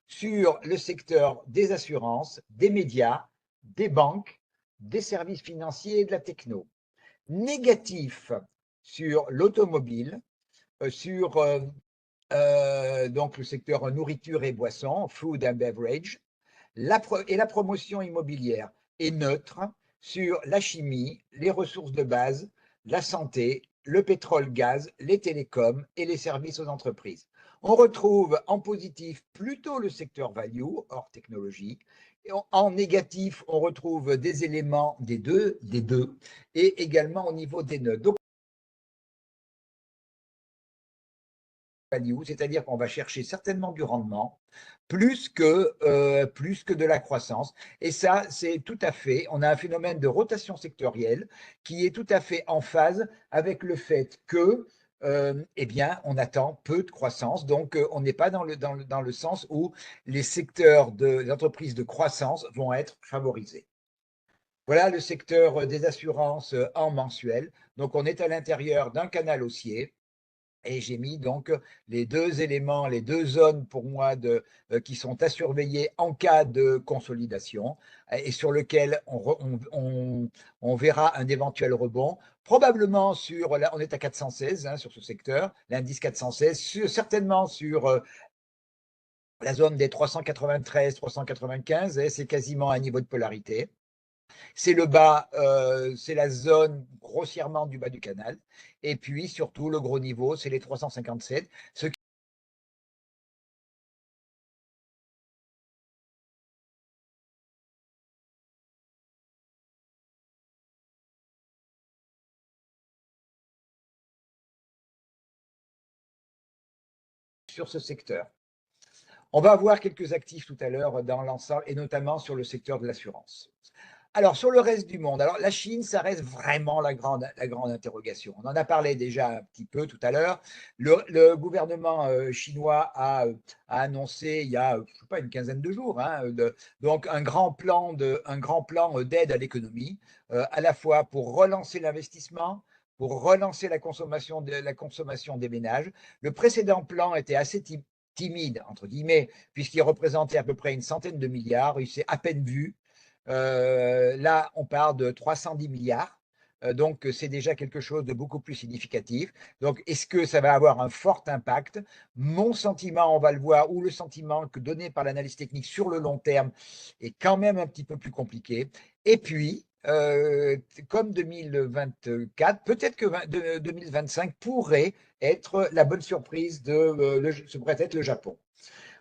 sur le secteur des assurances, des médias, des banques, des services financiers et de la techno. Négatif sur l'automobile, sur donc le secteur nourriture et boissons, food and beverage, et la promotion immobilière est neutre sur la chimie, les ressources de base, la santé, le pétrole-gaz, les télécoms et les services aux entreprises. On retrouve en positif plutôt le secteur value, hors technologie. Et en négatif, on retrouve des éléments des deux, et également au niveau des neutres. Donc, c'est-à-dire qu'on va chercher certainement du rendement plus que de la croissance. Et ça, c'est tout à fait, on a un phénomène de rotation sectorielle qui est tout à fait en phase avec le fait que, eh bien, on attend peu de croissance. Donc, on n'est pas dans le sens où les secteurs des entreprises de croissance vont être favorisés. Voilà le secteur des assurances en mensuel. Donc, on est à l'intérieur d'un canal haussier. Et j'ai mis donc les deux éléments, les deux zones pour moi qui sont à surveiller en cas de consolidation et sur lequel on verra un éventuel rebond. Probablement on est à 416 sur ce secteur, l'indice 416, certainement sur la zone des 393, 395, et c'est quasiment un niveau de polarité. C'est le bas, c'est la zone grossièrement du bas du canal. Et puis surtout, le gros niveau, c'est les 357. Ce qui sur ce secteur. On va voir quelques actifs tout à l'heure dans l'ensemble et notamment sur le secteur de l'assurance. Alors, sur le reste du monde, alors la Chine, ça reste vraiment la grande interrogation. On en a parlé déjà un petit peu tout à l'heure. Le gouvernement chinois a annoncé il y a, je sais pas, une quinzaine de jours, donc un grand plan d'aide à l'économie, à la fois pour relancer l'investissement, pour relancer la consommation des ménages. Le précédent plan était assez timide, entre guillemets, puisqu'il représentait à peu près une centaine de milliards. Il s'est à peine vu. Là, on parle de 310 milliards. Donc, c'est déjà quelque chose de beaucoup plus significatif. Donc, est-ce que ça va avoir un fort impact? Mon sentiment, on va le voir, ou le sentiment donné par l'analyse technique sur le long terme est quand même un petit peu plus compliqué. Et puis, comme 2024, peut-être que 2025 pourrait être la bonne surprise ce pourrait être le Japon.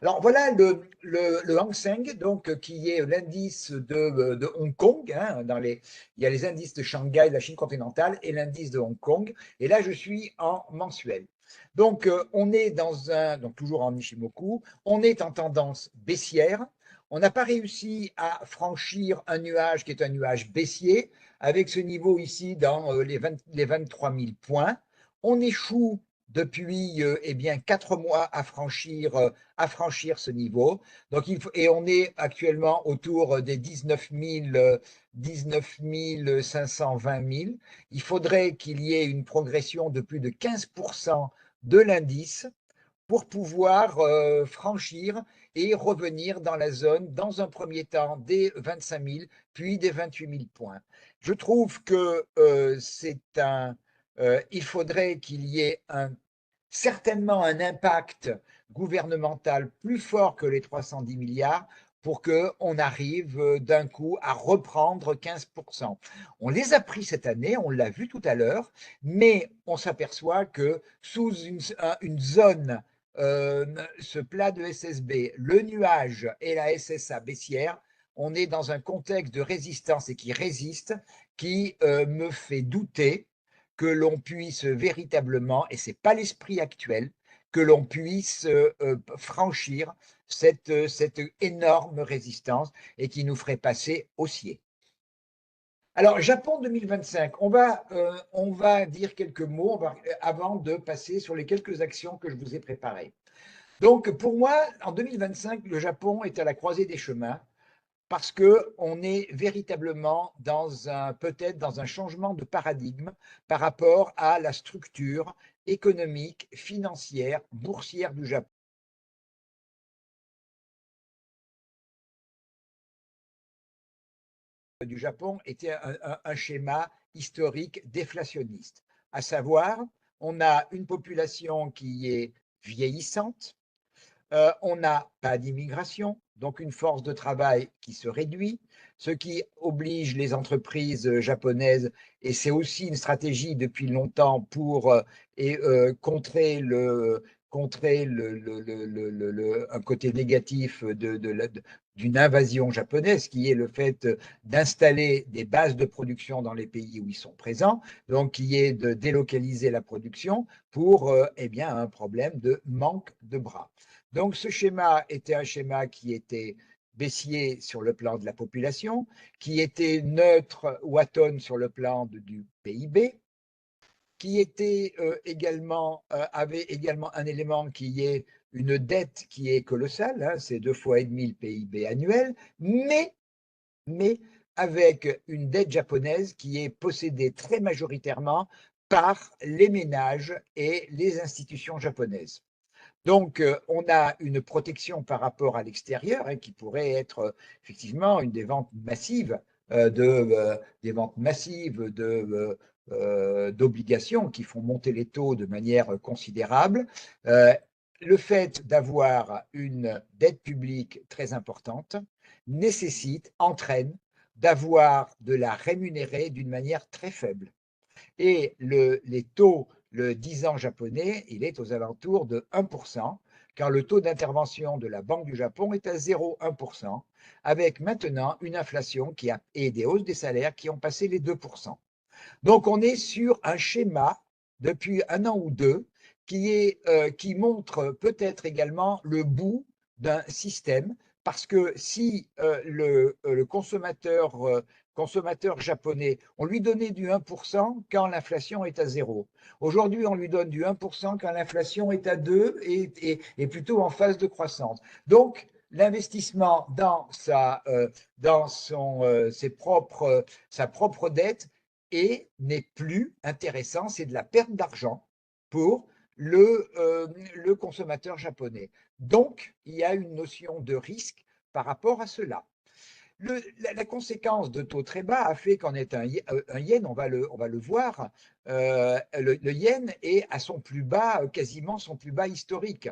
Alors voilà le Hang Seng, donc, qui est l'indice de Hong Kong. Hein, il y a les indices de Shanghai, de la Chine continentale, et l'indice de Hong Kong. Et là, je suis en mensuel. Donc, on est donc toujours en Nishimoku, on est en tendance baissière. On n'a pas réussi à franchir un nuage qui est un nuage baissier, avec ce niveau ici dans les 23 000 points. On échoue depuis eh bien 4 mois à franchir ce niveau. Donc, et on est actuellement autour des 19 520 000. Il faudrait qu'il y ait une progression de plus de 15% de l'indice pour pouvoir franchir et revenir dans la zone, dans un premier temps, des 25 000, puis des 28 000 points. Je trouve que il faudrait qu'il y ait certainement un impact gouvernemental plus fort que les 310 milliards pour qu'on arrive d'un coup à reprendre 15%. On les a pris cette année, on l'a vu tout à l'heure, mais on s'aperçoit que sous une zone, ce plat de SSB, le nuage et la SSA baissière, on est dans un contexte de résistance et qui résiste, qui me fait douter que l'on puisse véritablement, et ce n'est pas l'esprit actuel, que l'on puisse franchir cette énorme résistance et qui nous ferait passer haussier. Alors, Japon 2025, on va dire quelques mots avant de passer sur les quelques actions que je vous ai préparées. Donc, pour moi, en 2025, le Japon est à la croisée des chemins parce qu'on est véritablement peut-être dans un changement de paradigme par rapport à la structure économique, financière, boursière du Japon. Était un schéma historique déflationniste, à savoir, on a une population qui est vieillissante, on n'a pas d'immigration, donc une force de travail qui se réduit, ce qui oblige les entreprises japonaises, et c'est aussi une stratégie depuis longtemps pour contrer un côté négatif d'une invasion japonaise, qui est le fait d'installer des bases de production dans les pays où ils sont présents, donc qui est de délocaliser la production pour eh bien, un problème de manque de bras. Donc, ce schéma était un schéma qui était baissier sur le plan de la population, qui était neutre ou atone sur le plan du PIB, qui avait également un élément qui est une dette qui est colossale, hein, c'est 2,5 fois le PIB annuel, mais avec une dette japonaise qui est possédée très majoritairement par les ménages et les institutions japonaises. Donc, on a une protection par rapport à l'extérieur, hein, qui pourrait être effectivement des ventes massives d'obligations qui font monter les taux de manière considérable. Le fait d'avoir une dette publique très importante entraîne d'avoir de la rémunérer d'une manière très faible. Et les taux, le 10 ans japonais, il est aux alentours de 1%, quand le taux d'intervention de la Banque du Japon est à 0,1%, avec maintenant une inflation et des hausses des salaires qui ont passé les 2%. Donc on est sur un schéma depuis un an ou deux qui montre peut-être également le bout d'un système, parce que si le consommateur japonais, on lui donnait du 1% quand l'inflation est à 0. Aujourd'hui, on lui donne du 1% quand l'inflation est à 2 et plutôt en phase de croissance. Donc, l'investissement dans sa propre dette n'est plus intéressant, c'est de la perte d'argent pour le consommateur japonais. Donc, il y a une notion de risque par rapport à cela. La conséquence de taux très bas a fait qu'en est un yen, on va le voir, le yen est à son plus bas, quasiment son plus bas historique.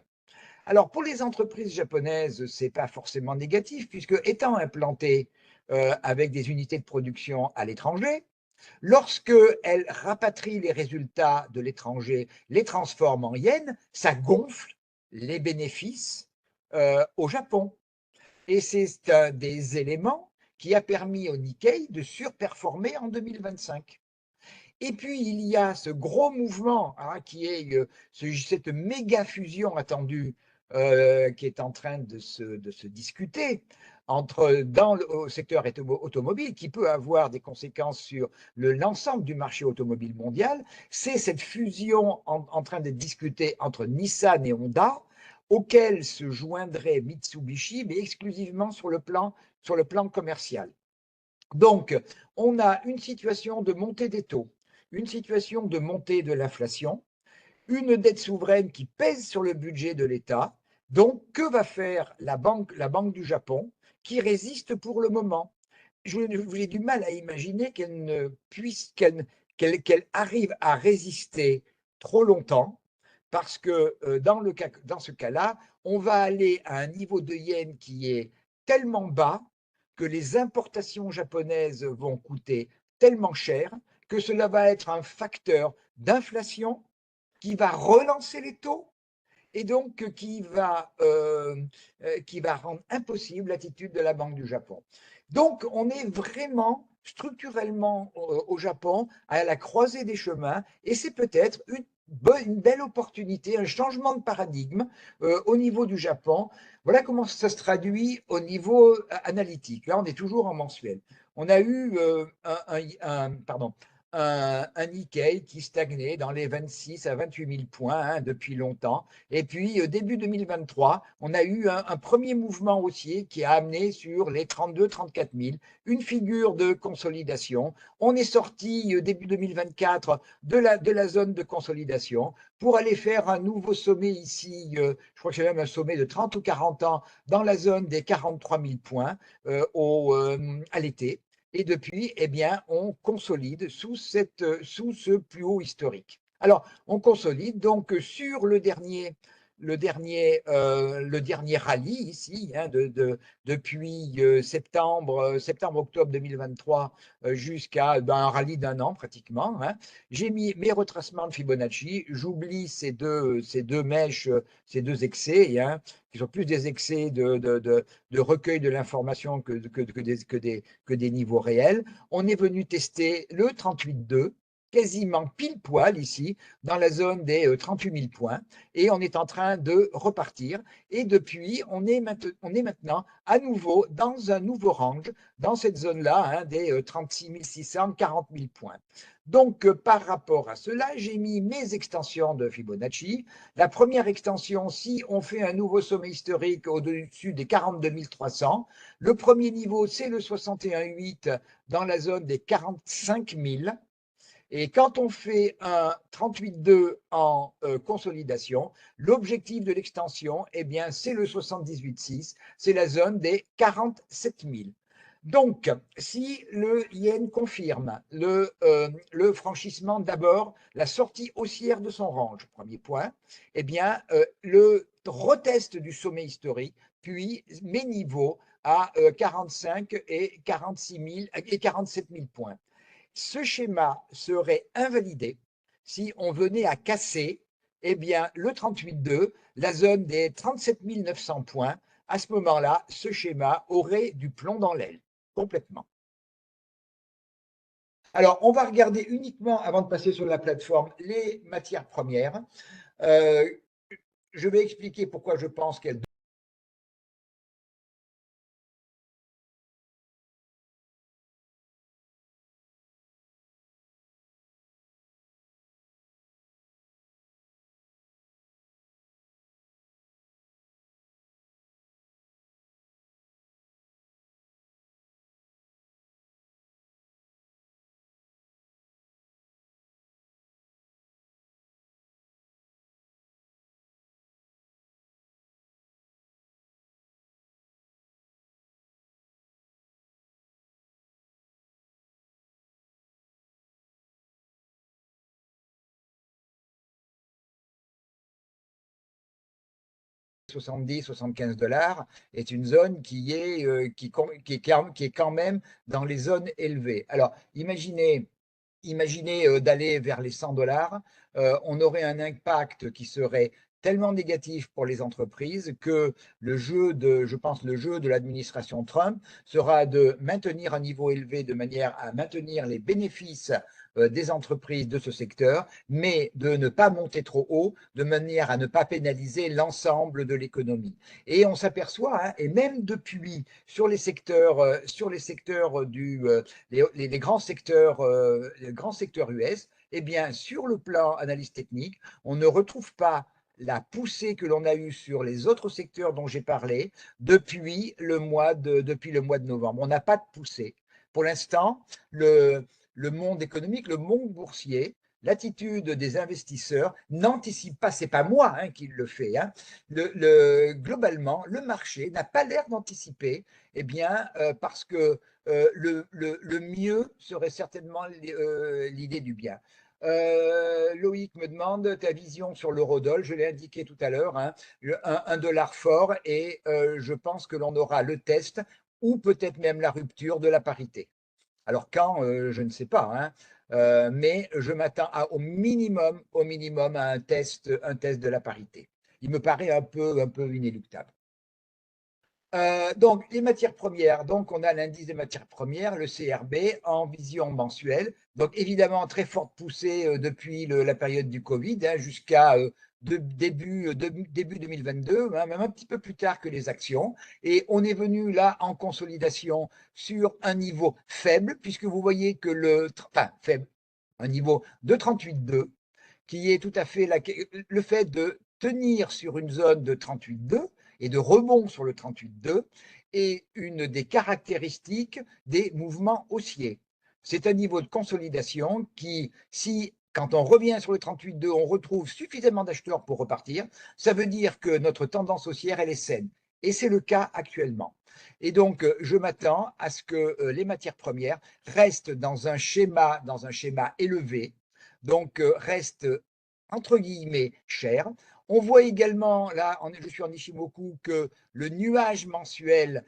Alors pour les entreprises japonaises, c'est pas forcément négatif puisque étant implantées avec des unités de production à l'étranger, lorsque elles rapatrient les résultats de l'étranger, les transforment en yens, ça gonfle les bénéfices au Japon. Et c'est un des éléments qui a permis au Nikkei de surperformer en 2025. Et puis, il y a ce gros mouvement qui est cette méga fusion attendue qui est en train de se discuter dans le secteur automobile, qui peut avoir des conséquences sur l'ensemble du marché automobile mondial. C'est cette fusion en train d'être discutée entre Nissan et Honda, auquel se joindrait Mitsubishi, mais exclusivement sur le plan commercial. Donc, on a une situation de montée des taux, une situation de montée de l'inflation, une dette souveraine qui pèse sur le budget de l'État. Donc, que va faire la banque du Japon, qui résiste pour le moment? J'ai du mal à imaginer qu'elle ne puisse, qu'elle arrive à résister trop longtemps, parce que dans ce cas-là, on va aller à un niveau de yen qui est tellement bas que les importations japonaises vont coûter tellement cher que cela va être un facteur d'inflation qui va relancer les taux et donc qui va rendre impossible l'attitude de la Banque du Japon. Donc, on est vraiment structurellement au Japon à la croisée des chemins et c'est peut-être une belle opportunité, un changement de paradigme au niveau du Japon. Voilà comment ça se traduit au niveau analytique. Là, on est toujours en mensuel. On a eu un Nikkei qui stagnait dans les 26 à 28 000 points depuis longtemps. Et puis, début 2023, on a eu un premier mouvement haussier qui a amené sur les 32-34 000, une figure de consolidation. On est sorti début 2024 de la zone de consolidation pour aller faire un nouveau sommet ici, je crois que c'est même un sommet de 30 ou 40 ans, dans la zone des 43 000 points à l'été. Et depuis, eh bien, on consolide sous ce plus haut historique. Alors, on consolide donc sur le dernier rallye ici, depuis septembre-octobre 2023 jusqu'à un rallye d'un an pratiquement. J'ai mis mes retracements de Fibonacci, j'oublie ces deux mèches, ces deux excès, qui sont plus des excès de recueil de l'information que des niveaux réels. On est venu tester le 38,2 quasiment pile poil ici, dans la zone des 38 000 points, et on est en train de repartir. Et depuis, on est maintenant à nouveau dans un nouveau range, dans cette zone-là, des 36 600, 40 000 points. Donc, par rapport à cela, j'ai mis mes extensions de Fibonacci. La première extension, si on fait un nouveau sommet historique au-dessus des 42 300, le premier niveau, c'est le 61,8 dans la zone des 45 000. Et quand on fait un 38,2 en consolidation, l'objectif de l'extension, eh bien, c'est le 78,6, c'est la zone des 47 000. Donc, si le yen confirme le franchissement d'abord, la sortie haussière de son range, premier point, eh bien, le retest du sommet historique, puis mes niveaux à 45 et 46 000 et 47 000 points. Ce schéma serait invalidé si on venait à casser eh bien, le 38,2, la zone des 37 900 points. À ce moment-là, ce schéma aurait du plomb dans l'aile, complètement. Alors, on va regarder uniquement, avant de passer sur la plateforme, les matières premières. Euh, je vais expliquer pourquoi je pense qu'elles 70-75 $ est une zone qui est quand même dans les zones élevées. Alors, imaginez d'aller vers les 100 $, on aurait un impact qui serait tellement négatif pour les entreprises que je pense, le jeu de l'administration Trump sera de maintenir un niveau élevé de manière à maintenir les bénéfices des entreprises de ce secteur, mais de ne pas monter trop haut, de manière à ne pas pénaliser l'ensemble de l'économie. Et on s'aperçoit, hein, et même depuis, sur les secteurs les grands secteurs US, eh bien, sur le plan analyse technique, on ne retrouve pas la poussée que l'on a eue sur les autres secteurs dont j'ai parlé depuis le mois de novembre. On n'a pas de poussée. Pour l'instant, le monde économique, le monde boursier, l'attitude des investisseurs n'anticipe pas, c'est pas moi qui le fais, hein, globalement, le marché n'a pas l'air d'anticiper, eh bien, parce que le mieux serait certainement l'idée du bien. Loïc me demande ta vision sur l'eurodoll. Je l'ai indiqué tout à l'heure, hein, un dollar fort et je pense que l'on aura le test ou peut-être même la rupture de la parité. Alors quand, je ne sais pas, hein, mais je m'attends au minimum à un test de la parité. Il me paraît un peu inéluctable. Donc, les matières premières. Donc, on a l'indice des matières premières, le CRB, en vision mensuelle. Donc, évidemment, très forte poussée depuis la période du Covid, hein, jusqu'à début 2022, hein, même un petit peu plus tard que les actions. Et on est venu là en consolidation sur un niveau faible, puisque vous voyez que enfin, faible, un niveau de 38,2, qui est tout à fait le fait de tenir sur une zone de 38,2 et de rebond sur le 38,2 est une des caractéristiques des mouvements haussiers. C'est un niveau de consolidation qui, si quand on revient sur le 38,2, on retrouve suffisamment d'acheteurs pour repartir, ça veut dire que notre tendance haussière, elle est saine. Et c'est le cas actuellement. Et donc, je m'attends à ce que les matières premières restent dans un schéma élevé, donc restent entre guillemets chères. On voit également, là, je suis en Ishimoku, que le nuage mensuel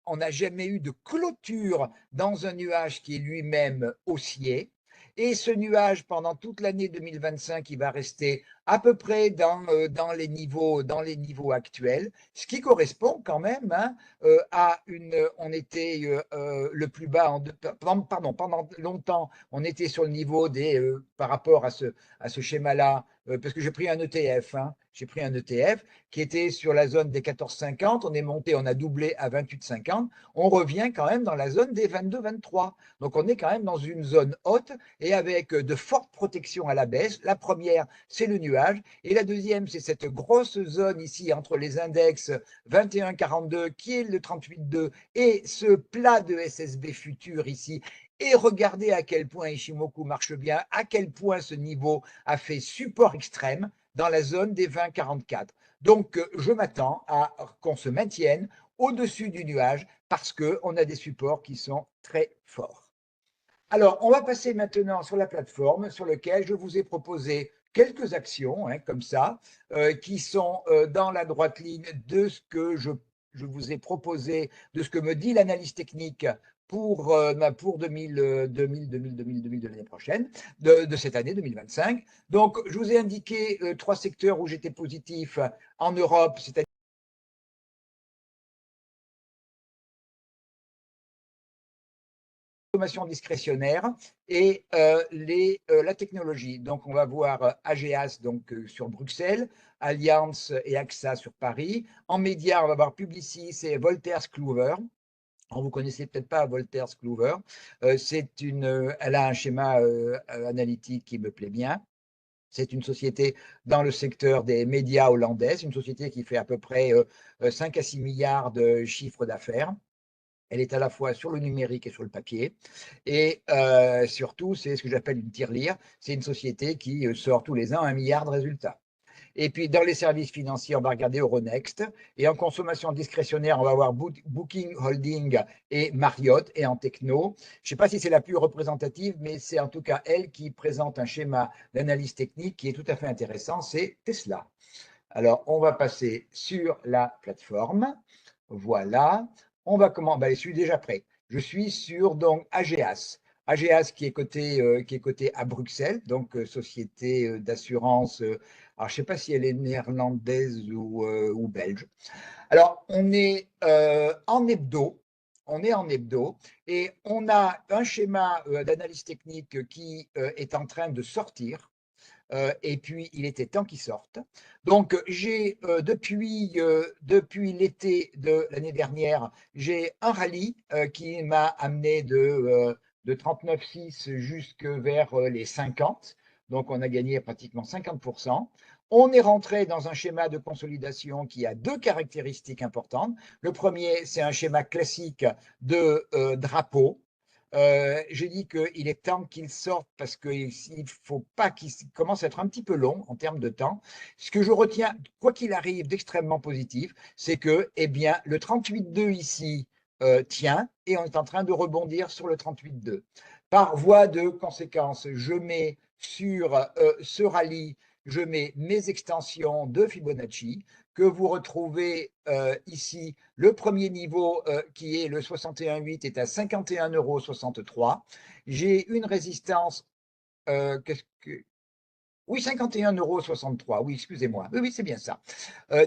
on n'a jamais eu de clôture dans un nuage qui est lui-même haussier. Et ce nuage, pendant toute l'année 2025, il va rester à peu près dans les niveaux actuels, ce qui correspond quand même, hein, on était le plus bas, pendant longtemps, on était sur le niveau par rapport à ce schéma-là, parce que j'ai pris un ETF, hein, j'ai pris un ETF qui était sur la zone des 14,50, on est monté, on a doublé à 28,50, on revient quand même dans la zone des 22-23. Donc on est quand même dans une zone haute et avec de fortes protections à la baisse. La première, c'est le nuage, et la deuxième, c'est cette grosse zone ici entre les index 21,42 qui est le 38,2 et ce plat de SSB futur ici. Et regardez à quel point Ishimoku marche bien, à quel point ce niveau a fait support extrême dans la zone des 20,44. Donc, je m'attends à qu'on se maintienne au-dessus du nuage parce qu'on a des supports qui sont très forts. Alors, on va passer maintenant sur la plateforme sur laquelle je vous ai proposé quelques actions, hein, comme ça, qui sont dans la droite ligne de ce que je vous ai proposé, de ce que me dit l'analyse technique pour 2000 de l'année prochaine, de cette année 2025. Donc, je vous ai indiqué 3 secteurs où j'étais positif en Europe, c'est-à-dire consommation discrétionnaire et la technologie. Donc, on va voir AGEAS donc, sur Bruxelles, Allianz et AXA sur Paris. En médias, on va voir Publicis et Wolters Kluwer. Vous connaissez peut-être pas Wolters Kluwer. Elle a un schéma analytique qui me plaît bien. C'est une société dans le secteur des médias hollandaises, une société qui fait à peu près 5 à 6 milliards de chiffre d'affaires. Elle est à la fois sur le numérique et sur le papier. Et surtout, c'est ce que j'appelle une tirelire. C'est une société qui sort tous les ans 1 milliard de résultats. Et puis, dans les services financiers, on va regarder Euronext. Et en consommation discrétionnaire, on va voir Booking Holding et Marriott. Et en techno, je ne sais pas si c'est la plus représentative, mais c'est en tout cas elle qui présente un schéma d'analyse technique qui est tout à fait intéressant. C'est Tesla. Alors, on va passer sur la plateforme. Voilà. On va comment? Ben, je suis déjà prêt. Je suis sur donc AGEAS. AGEAS qui est coté à Bruxelles, donc société d'assurance. Alors, je ne sais pas si elle est néerlandaise ou belge. Alors, on est en hebdo. On est en hebdo et on a un schéma d'analyse technique qui est en train de sortir. Et puis, il était temps qu'il sorte. Donc, j'ai depuis l'été de l'année dernière, j'ai un rallye qui m'a amené de 39,6 jusque vers les 50. Donc, on a gagné pratiquement 50%. On est rentré dans un schéma de consolidation qui a deux caractéristiques importantes. Le premier, c'est un schéma classique de drapeau. J'ai dit qu'il est temps qu'il sorte parce qu'il ne faut pas qu'il commence à être un petit peu long en termes de temps. Ce que je retiens, quoi qu'il arrive, d'extrêmement positif, c'est que eh bien, le 38.2 ici tient et on est en train de rebondir sur le 38.2. Par voie de conséquence, je mets sur ce rallye, je mets mes extensions de Fibonacci que vous retrouvez ici. Le premier niveau qui est le 61,8 est à 51,63 €. J'ai une résistance, qu'est-ce que oui, 51,63 €. Oui, excusez-moi. Oui, oui, c'est bien ça.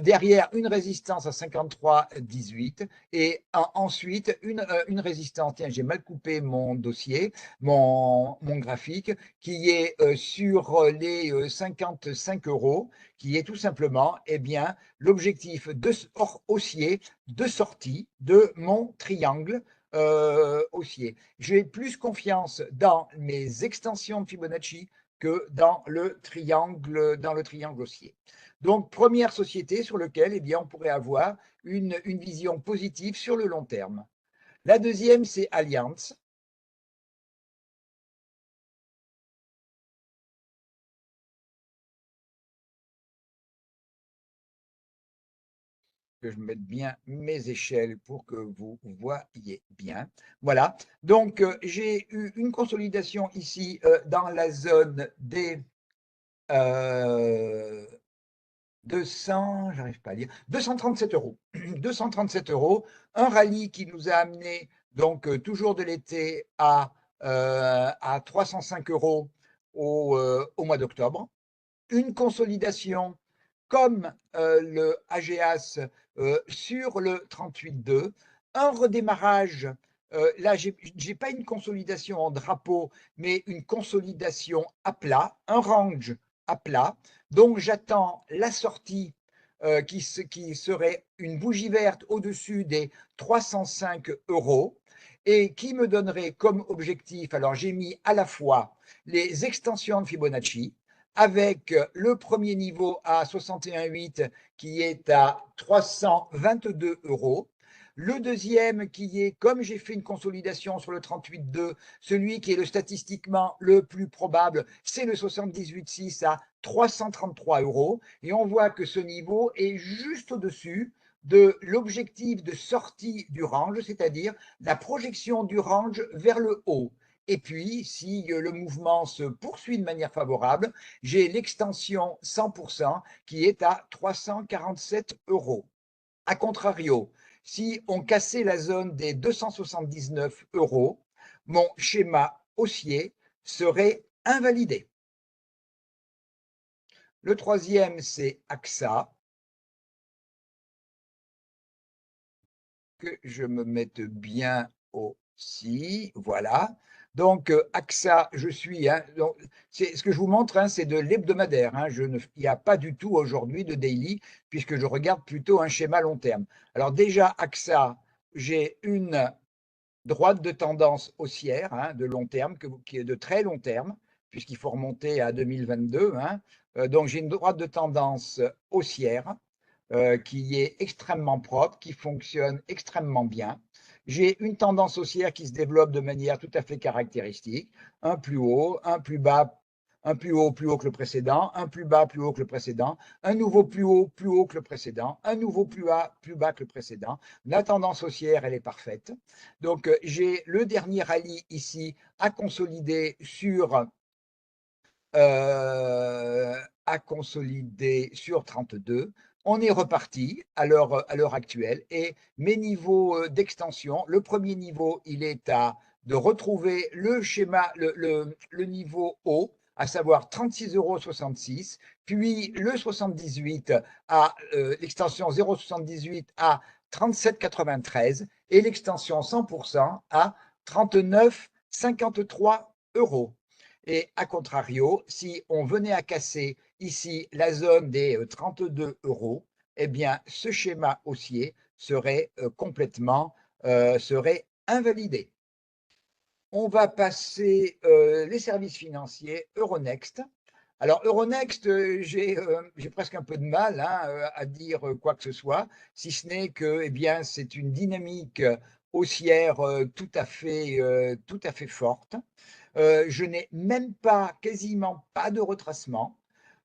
Derrière, une résistance à 53,18 et ensuite une résistance. Tiens, j'ai mal coupé mon dossier, mon graphique, qui est sur les 55 €, qui est tout simplement eh bien, l'objectif haussier de sortie de mon triangle haussier. J'ai plus confiance dans mes extensions de Fibonacci que dans le triangle haussier. Donc, première société sur laquelle eh bien, on pourrait avoir une vision positive sur le long terme. La deuxième, c'est Allianz. Que je mette bien mes échelles pour que vous voyez bien. Voilà. Donc, j'ai eu une consolidation ici dans la zone des 200, j'arrive pas à lire, 237 €. 237 €. Un rallye qui nous a amené, donc toujours de l'été, à 305 € au mois d'octobre. Une consolidation comme le AGEAS sur le 38.2. Un redémarrage. Là, je n'ai pas une consolidation en drapeau, mais une consolidation à plat, un range à plat. Donc, j'attends la sortie qui serait une bougie verte au-dessus des 305 € et qui me donnerait comme objectif, alors j'ai mis à la fois les extensions de Fibonacci, avec le premier niveau à 61,8 qui est à 322 €. Le deuxième qui est, comme j'ai fait une consolidation sur le 38,2, celui qui est le statistiquement le plus probable, c'est le 78,6 à 333 €. Et on voit que ce niveau est juste au-dessus de l'objectif de sortie du range, c'est-à-dire la projection du range vers le haut. Et puis, si le mouvement se poursuit de manière favorable, j'ai l'extension 100% qui est à 347 €. A contrario, si on cassait la zone des 279 €, mon schéma haussier serait invalidé. Le troisième, c'est AXA. Que je me mette bien aussi. Voilà. Donc, AXA, je suis. Hein, donc, ce que je vous montre, hein, c'est de l'hebdomadaire. Hein, il n'y a pas du tout aujourd'hui de daily, puisque je regarde plutôt un schéma long terme. Alors, déjà, AXA, j'ai une droite de tendance haussière hein, de long terme, qui est de très long terme, puisqu'il faut remonter à 2022. Hein. Donc, j'ai une droite de tendance haussière qui est extrêmement propre, qui fonctionne extrêmement bien. J'ai une tendance haussière qui se développe de manière tout à fait caractéristique. Un plus haut, un plus bas, un plus haut que le précédent, un plus bas, plus haut que le précédent, un nouveau plus haut que le précédent, un nouveau plus bas que le précédent. La tendance haussière, elle est parfaite. Donc, j'ai le dernier rallye ici à consolider sur à consolider sur 32. On est reparti à l'heure actuelle et mes niveaux d'extension, le premier niveau, il est de retrouver le schéma, le niveau haut, à savoir 36,66 €, puis le 78 à l'extension 0,78 à 37,93 et l'extension 100% à 39,53 €. Et à contrario, si on venait à casser ici la zone des 32 €, eh bien, ce schéma haussier serait complètement serait invalidé. On va passer les services financiers Euronext. Alors Euronext, j'ai presque un peu de mal à dire quoi que ce soit, si ce n'est que eh bien, c'est une dynamique haussière tout à fait forte. Je n'ai même pas, quasiment pas de retracement.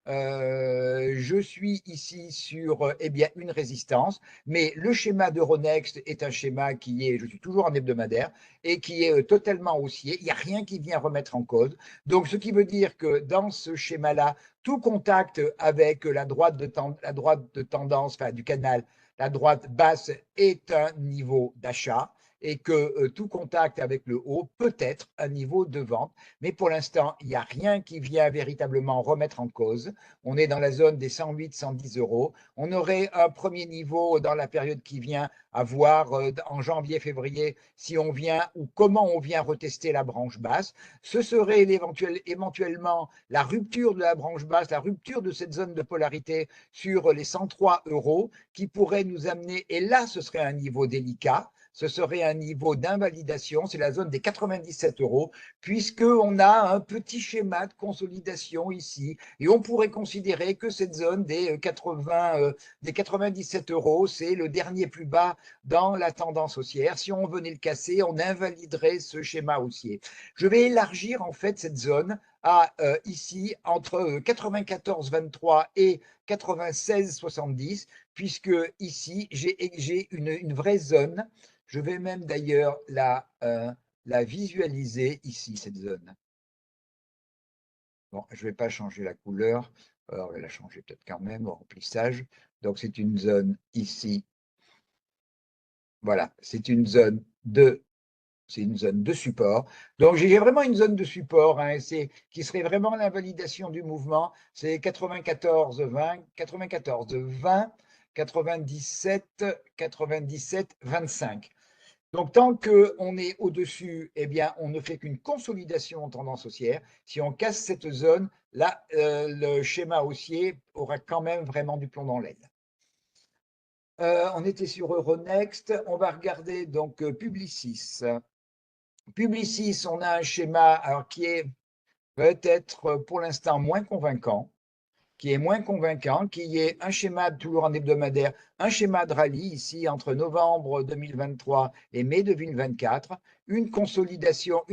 Je suis ici sur eh bien, une résistance, mais le schéma d'Euronext est un schéma qui est, je suis toujours en hebdomadaire, et qui est totalement haussier. Il n'y a rien qui vient remettre en cause. Donc, ce qui veut dire que dans ce schéma-là, tout contact avec la droite de tendance, enfin du canal, la droite basse est un niveau d'achat et que tout contact avec le haut peut être un niveau de vente. Mais pour l'instant, il n'y a rien qui vient véritablement remettre en cause. On est dans la zone des 108, 110 €. On aurait un premier niveau dans la période qui vient à voir en janvier, février, si on vient ou comment on vient retester la branche basse. Ce serait éventuellement la rupture de la branche basse, la rupture de cette zone de polarité sur les 103 € qui pourrait nous amener, et là, ce serait un niveau délicat, ce serait un niveau d'invalidation, c'est la zone des 97 €, puisqu'on a un petit schéma de consolidation ici, et on pourrait considérer que cette zone des 97 €, c'est le dernier plus bas dans la tendance haussière. Si on venait le casser, on invaliderait ce schéma haussier. Je vais élargir en fait cette zone à ici entre 94,23 et 96,70, puisque ici j'ai une vraie zone. Je vais même d'ailleurs la visualiser ici, cette zone. Bon, je ne vais pas changer la couleur. Alors, je vais la changer peut-être quand même au remplissage. Donc, c'est une zone ici. Voilà, c'est une zone de support. Donc, j'ai vraiment une zone de support qui serait vraiment l'invalidation du mouvement. C'est 94, 20, 94, 20, 97, 97, 25. Donc, tant qu'on est au-dessus, eh bien, on ne fait qu'une consolidation en tendance haussière. Si on casse cette zone, là, le schéma haussier aura quand même vraiment du plomb dans l'aile. On était sur Euronext. On va regarder donc Publicis. Publicis, on a un schéma alors, qui est peut-être pour l'instant moins convaincant, qui est un schéma toujours en hebdomadaire, un schéma de rallye ici entre novembre 2023 et mai 2024, une consolidation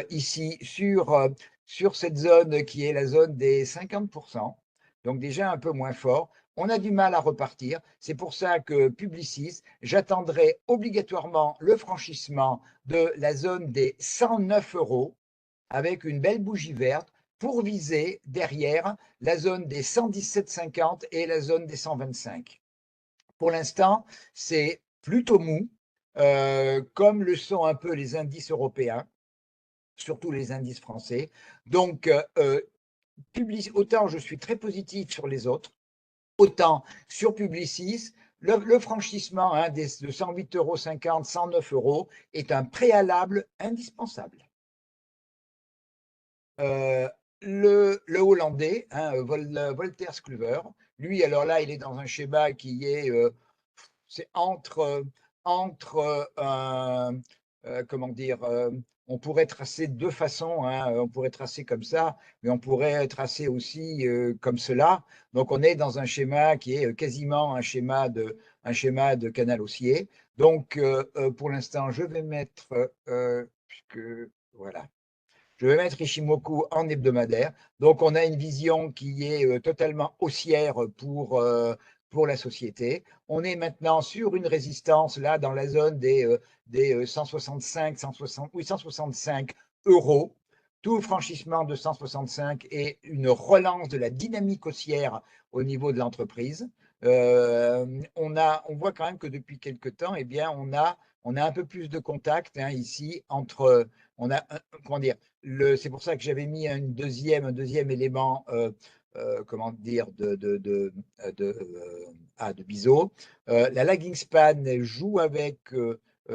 ici sur cette zone qui est la zone des 50%, donc déjà un peu moins fort. On a du mal à repartir. C'est pour ça que Publicis, j'attendrai obligatoirement le franchissement de la zone des 109 € avec une belle bougie verte pour viser derrière la zone des 117,50 et la zone des 125. Pour l'instant, c'est plutôt mou, comme le sont un peu les indices européens, surtout les indices français. Donc, autant je suis très positif sur les autres, autant sur Publicis, le franchissement de 108,50 €, 109 € est un préalable indispensable. Le Hollandais, Wolters Kluwer, lui, alors là, il est dans un schéma qui est, c'est entre comment dire, on pourrait tracer de deux façons, on pourrait tracer comme ça, mais on pourrait tracer aussi comme cela. Donc, on est dans un schéma qui est quasiment un schéma de canal haussier. Donc, pour l'instant, je vais mettre, puisque, voilà, je vais mettre Ishimoku en hebdomadaire. Donc, on a une vision qui est totalement haussière pour la société. On est maintenant sur une résistance, là, dans la zone des 165, 160, oui, 165 €. tout franchissement de 165 est une relance de la dynamique haussière au niveau de l'entreprise. On voit quand même que depuis quelque temps, eh bien, on a un peu plus de contact ici entre, comment dire, c'est pour ça que j'avais mis un deuxième élément, comment dire, de biseau. La lagging span joue avec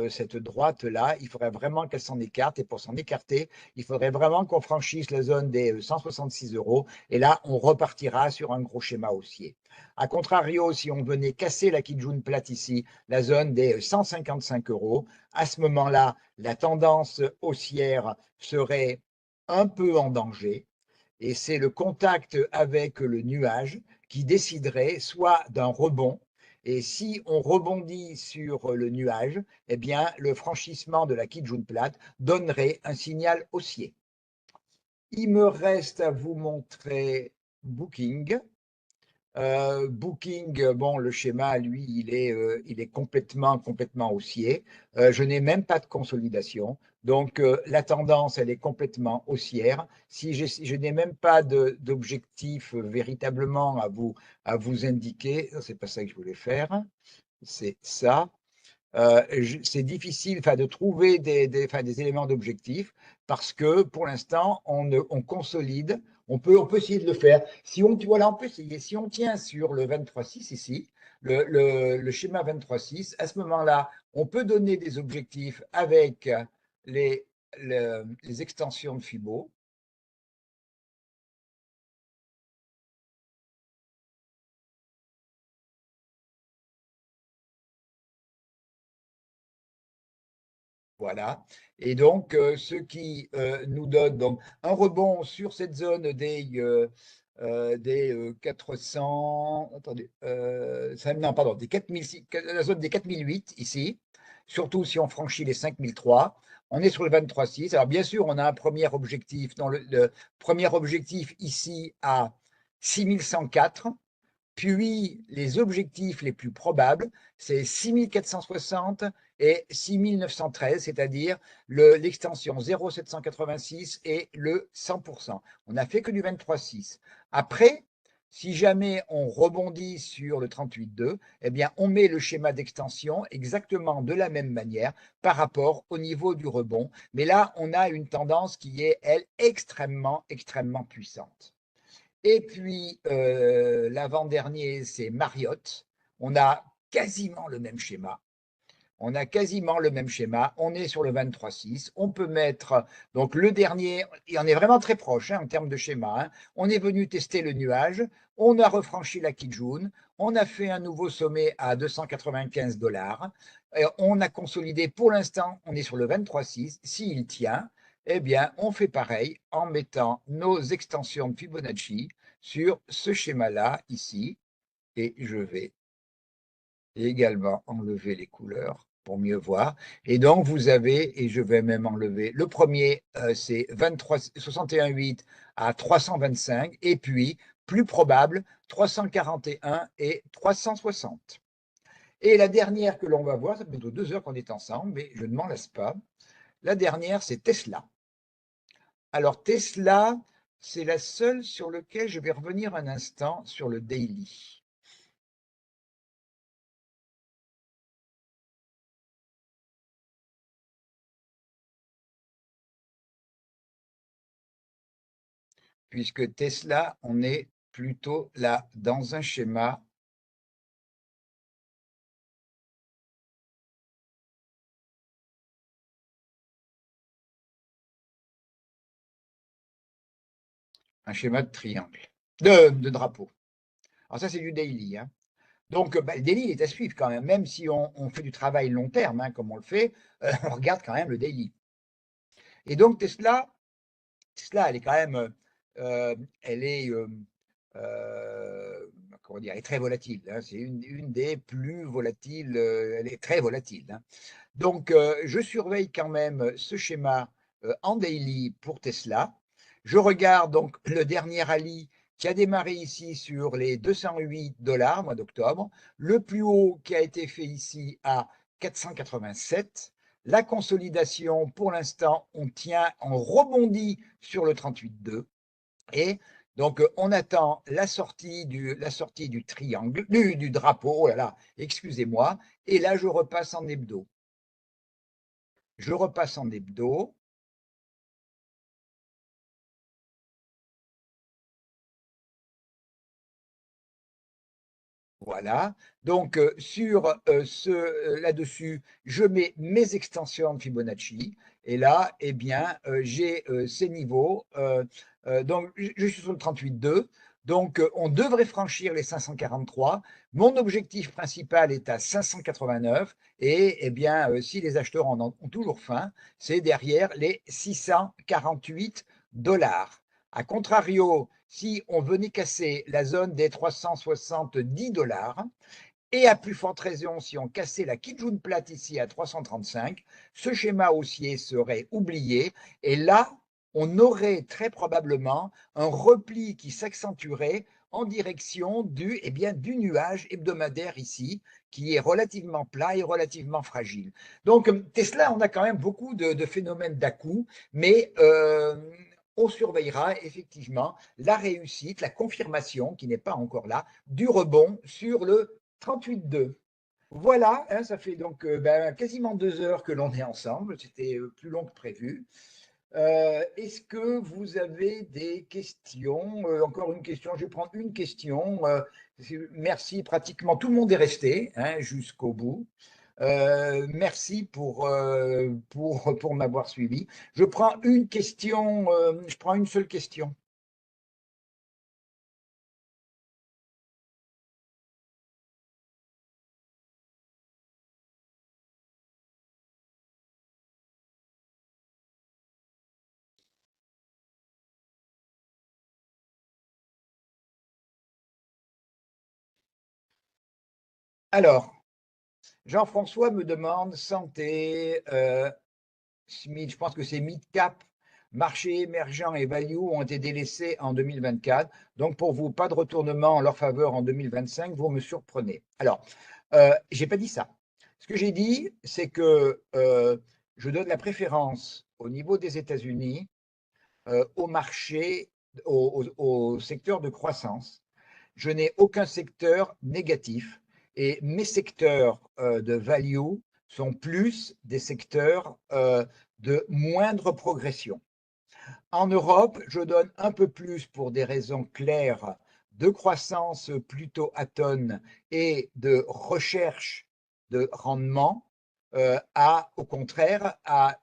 cette droite-là. Il faudrait vraiment qu'elle s'en écarte, et pour s'en écarter, il faudrait vraiment qu'on franchisse la zone des 166 €, et là, on repartira sur un gros schéma haussier. A contrario, si on venait casser la Kijun plate ici, la zone des 155 €, à ce moment-là, la tendance haussière serait un peu en danger, et c'est le contact avec le nuage qui déciderait soit d'un rebond, et si on rebondit sur le nuage, eh bien, le franchissement de la Kijun plate donnerait un signal haussier. Il me reste à vous montrer Booking. Booking, bon, le schéma, lui, il est complètement haussier. Je n'ai même pas de consolidation. Donc, la tendance, elle est complètement haussière. Si je n'ai même pas d'objectif véritablement à vous indiquer, c'est pas ça que je voulais faire, c'est ça. C'est difficile de trouver des éléments d'objectif parce que pour l'instant, on consolide. On peut essayer de le faire. Voilà, on peut essayer. Si on tient sur le 23,6 ici, le schéma 23,6, à ce moment-là, on peut donner des objectifs avec les, les extensions de Fibo. Voilà. Et donc, ce qui nous donne donc un rebond sur cette zone des 400, attendez, non, pardon, des 4000, la zone des 4008 ici, surtout si on franchit les 5003. On est sur le 23,6. Alors, bien sûr, on a un premier objectif, le premier objectif ici à 6104. Puis, les objectifs les plus probables, c'est 6460 et 6913, c'est-à-dire l'extension 0,786 et le 100%. On n'a fait que du 23,6. Après, si jamais on rebondit sur le 38,2, eh bien, on met le schéma d'extension exactement de la même manière par rapport au niveau du rebond. Mais là, on a une tendance qui est, elle, extrêmement puissante. Et puis, l'avant-dernier, c'est Marriott. On a quasiment le même schéma. On a quasiment le même schéma. On est sur le 23,6. On peut mettre, donc le dernier, et on est vraiment très proche en termes de schéma. On est venu tester le nuage. On a refranchi la Kijun. On a fait un nouveau sommet à 295 $. Et on a consolidé pour l'instant, on est sur le 23,6. S'il tient, eh bien, on fait pareil en mettant nos extensions de Fibonacci sur ce schéma-là, ici. Et je vais également enlever les couleurs pour mieux voir. Et donc, vous avez, et je vais même enlever, le premier, c'est 61,8 à 325, et puis, plus probable, 341 et 360. Et la dernière que l'on va voir, ça fait bientôt 2 heures qu'on est ensemble, mais je ne m'en lasse pas. La dernière, c'est Tesla. Alors, Tesla, c'est la seule sur laquelle je vais revenir un instant sur le daily. Puisque Tesla, on est plutôt là dans un schéma de triangle, de drapeau. Alors ça, c'est du daily. Donc, le daily est à suivre quand même si on fait du travail long terme, comme on le fait, on regarde quand même le daily. Et donc, Tesla, elle est quand même, elle est, comment dire, elle est très volatile. C'est une des plus volatiles, elle est très volatile. Donc, je surveille quand même ce schéma en daily pour Tesla. Je regarde donc le dernier rallye qui a démarré ici sur les 208 $, mois d'octobre. Le plus haut qui a été fait ici à 487. La consolidation, pour l'instant, on tient, on rebondit sur le 38,2. Et donc, on attend la sortie du triangle, du drapeau, oh là là, excusez-moi. Et là, je repasse en hebdo. Je repasse en hebdo. Voilà. Donc, là-dessus, je mets mes extensions de Fibonacci. Et là, eh bien, j'ai ces niveaux. Donc, je suis sur le 38,2. Donc, on devrait franchir les 543. Mon objectif principal est à 589. Et eh bien, si les acheteurs ont toujours faim, c'est derrière les 648 dollars. A contrario, si on venait casser la zone des 370 dollars, et à plus forte raison, si on cassait la Kijun plate ici à 335, ce schéma haussier serait oublié. Et là, on aurait très probablement un repli qui s'accentuerait en direction du nuage hebdomadaire ici, qui est relativement plat et relativement fragile. Donc, Tesla, on a quand même beaucoup de phénomènes d'à-coups, mais on surveillera effectivement la réussite, la confirmation, qui n'est pas encore là, du rebond sur le 38,2. Voilà, hein, ça fait donc quasiment 2 heures que l'on est ensemble. C'était plus long que prévu. Est-ce que vous avez des questions? Encore une question, je vais prendre une question. Merci, pratiquement tout le monde est resté, hein, jusqu'au bout. Merci pour m'avoir suivi. Je prends une question, je prends une seule question. Alors, Jean-François me demande santé, je pense que c'est mid-cap, marché émergent et value ont été délaissés en 2024. Donc pour vous, pas de retournement en leur faveur en 2025, vous me surprenez. Alors, je n'ai pas dit ça. Ce que j'ai dit, c'est que je donne la préférence au niveau des États-Unis au marché, au secteur de croissance. Je n'ai aucun secteur négatif et mes secteurs de value sont plus des secteurs de moindre progression. En Europe, je donne un peu plus pour des raisons claires de croissance plutôt atone et de recherche de rendement, au contraire, à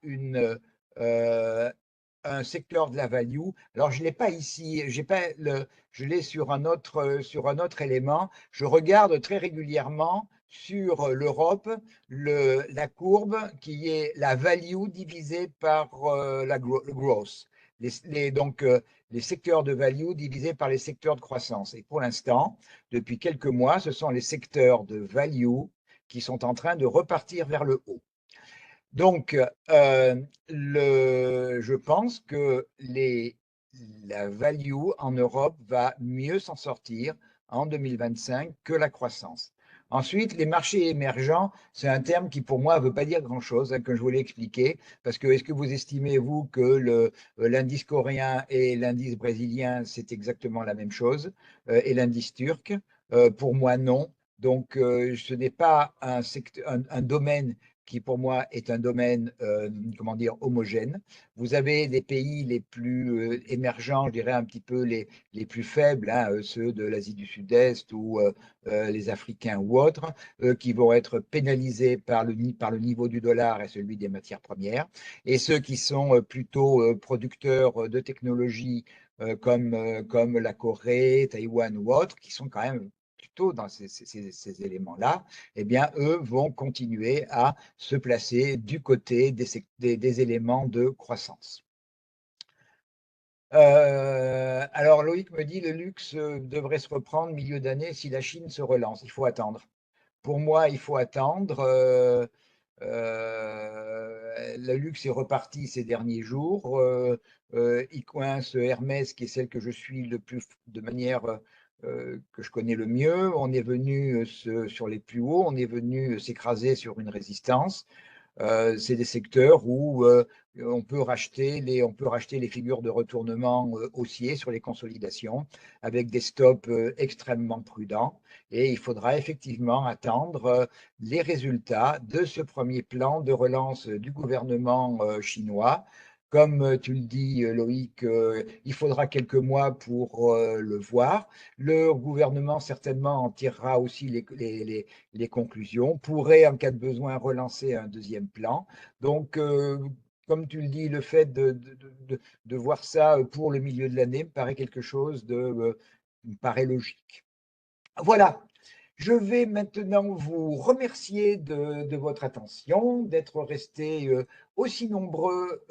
un secteur de la value. Alors, je ne l'ai pas ici, je l'ai sur un autre élément. Je regarde très régulièrement sur l'Europe la courbe qui est la value divisée par le growth. Donc, les secteurs de value divisés par les secteurs de croissance. Et pour l'instant, depuis quelques mois, ce sont les secteurs de value qui sont en train de repartir vers le haut. Donc, je pense que la value en Europe va mieux s'en sortir en 2025 que la croissance. Ensuite, les marchés émergents, c'est un terme qui pour moi ne veut pas dire grand-chose, hein, que je voulais expliquer, parce que est-ce que vous estimez, vous, que l'indice coréen et l'indice brésilien, c'est exactement la même chose, et l'indice turc? Pour moi, non. Donc, ce n'est pas un domaine qui pour moi est un domaine, comment dire, homogène. Vous avez des pays les plus émergents, je dirais un petit peu les plus faibles, hein, ceux de l'Asie du Sud-Est ou les Africains ou autres, qui vont être pénalisés par le niveau du dollar et celui des matières premières. Et ceux qui sont plutôt producteurs de technologies comme la Corée, Taïwan ou autres, qui sont quand même plutôt dans ces éléments-là, eh bien, eux vont continuer à se placer du côté des éléments de croissance. Alors, Loïc me dit le luxe devrait se reprendre milieu d'année si la Chine se relance. Il faut attendre. Pour moi, il faut attendre. Le luxe est reparti ces derniers jours. Il coince Hermès, qui est celle que je suis de manière que je connais le mieux. On est venu sur les plus hauts, on est venu s'écraser sur une résistance. C'est des secteurs où on peut racheter les figures de retournement haussiers sur les consolidations avec des stops extrêmement prudents. Et il faudra effectivement attendre les résultats de ce premier plan de relance du gouvernement chinois. Comme tu le dis, Loïc, il faudra quelques mois pour le voir. Le gouvernement certainement en tirera aussi les conclusions, pourrait en cas de besoin relancer un deuxième plan. Donc, comme tu le dis, le fait de voir ça pour le milieu de l'année me paraît quelque chose me paraît logique. Voilà, je vais maintenant vous remercier de votre attention, d'être restés aussi nombreux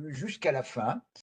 jusqu'à la fin.